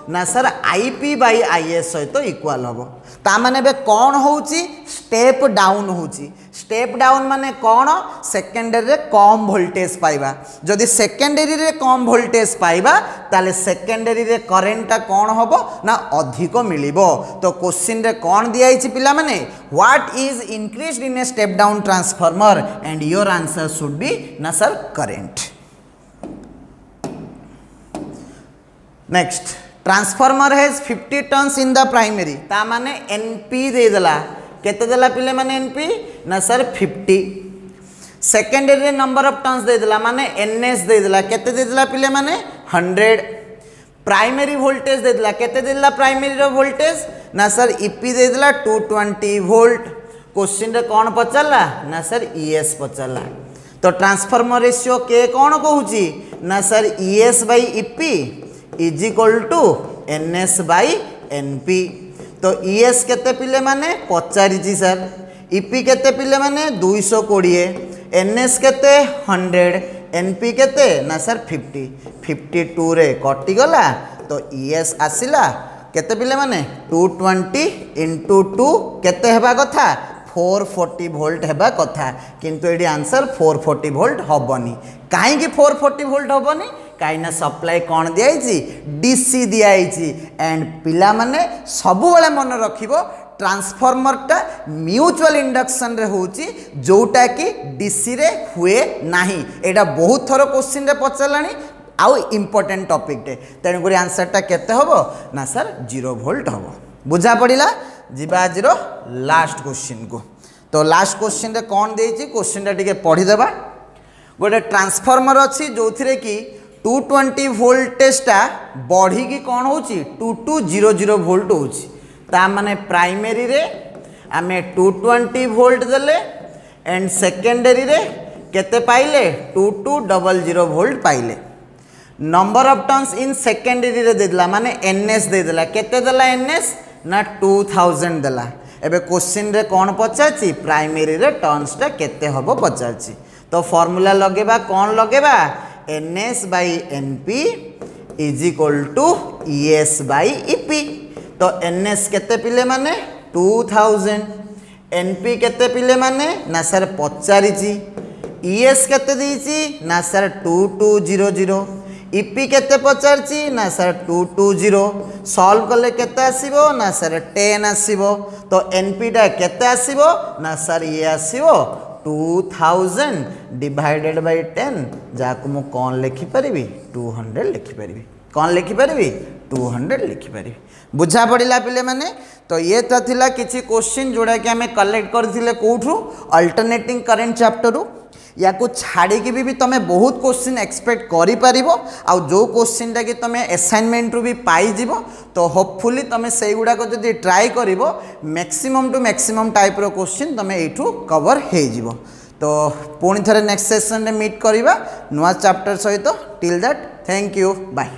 ना सर आईपी बाई आईएस सहित इक्वाल हम ता माने बे कौन होउची स्टेप डाउन होउची स्टेप डाउन माने कौन सेकेंडरी रे कम वोल्टेज पाइबा जदि सेकेंडरी रे कम वोल्टेज पाइबा ताले सेकेंडरी रे करेंट टा कौन होबो ना अधिक मिलिबो तो क्वेश्चन रे कौन दिया छि पिला माने what is increased in a step down transformer and your answer should be ना sir current next transformer has 50 turns in the primary ता माने एनपी दे देला केते देला पिले माने एनपी ना सर 50 सेकेंडरी रे नंबर ऑफ टर्न्स दे देला माने एनएस दे देला केते दे देला पिले माने 100 प्राइमरी वोल्टेज दे देला केते दे देला प्राइमरी रो वोल्टेज ना सर ईपी दे देला 220 वोल्ट क्वेश्चन रे कौन पचला ना सर ईएस पचला तो ट्रांसफार्मर रेशियो के कौन कहूची ना sir ES by EP is equal to NS by NP तो ईएस केते पिले माने पचारिची सर ईपी केते पिले माने 220 एनएस केते 100 एनपी केते ना सर 50 52 रे कटि गला तो ईएस आसिला केते पिले माने 220 इंटू 2 केते हेबा कथा 440 वोल्ट हेबा कथा किंतु एडी आंसर 440 वोल्ट हबनी काहे कि 440 वोल्ट हबनी कहीं सप्लाई कौन दिखाई डीसी दिखाई एंड पिला माने सबु बेले मन रखिबो ट्रांसफार्मर टा म्यूचुअल इंडक्शन रे होची जोटा कि डीसी रे हुए नाही एटा बहुत थरो क्वेश्चन रे पचलानी आउ इंपोर्टेंट टॉपिक टे तेणुक आंसर टा केते हबो ना सर 0 वोल्ट हबो बुझा पड़िला जीवा आज लास्ट क्वेश्चन को तो लास्ट क्वेश्चन रे कौन देछि क्वेश्चन टा टिके पढ़ी देबा गोटे ट्रांसफार्मर अच्छी जो थी कि 220 वोल्टेजटा बढ़ी की कौन हो 2200 वोल्ट हो माने प्राइमरी रे आमे 220 वोल्ट देले एंड सेकेंडरी रे केते पाइले 2200 वोल्ट पाइले number of turns in secondary रे देला माने एनएस दे देला केते देला एनएस ना 2000 देला एबे क्वेश्चन रे कौन पचाची प्राइमरी रे टर्न्स टा केते हबो पचाची तो फॉर्मूला लगेबा कौन लगेबा NS by NP is equal to ES by EP तो एनएस केते पिले माने 2000 एनपी केते पिले माने ना सर पचारिची ईएस केते दीची ना सर 2200 ईपी केते पचारची ना सर 220 सॉल्व कले केते आसीबो ना सर 10 आसीबो तो एनपी टा केते आसीबो ना सर ये आसीबो 2000 डिवाइडेड बाय 10 जाको मु कौन लिखि परिबी 200 लिखि परिबी कौन लिखि परिबी 200 लिखि परिबी बुझा पड़िला पिले माने तो ये तो थिला किछि क्वेश्चन जोड़ा कि हमें कलेक्ट करथिले कोठरू अल्टरनेटिंग करंट चैप्टर या को छाड़ी की भी तुम बहुत क्वेश्चन एक्सपेक्ट करि परिबो आ जो क्वेश्चन टा कि तुम असाइनमेंट रू भी पाई जिवो तो होपफुली तुम से गुडा को जदि ट्राई करिवो मैक्सिमम टू मैक्सिमम टाइप रो क्वेश्चन तुम एठू कवर हे जिवो तो पुणी थरे नेक्स्ट सेशन रे मीट करिबा नुवा चैप्टर सहित till that thank you bye.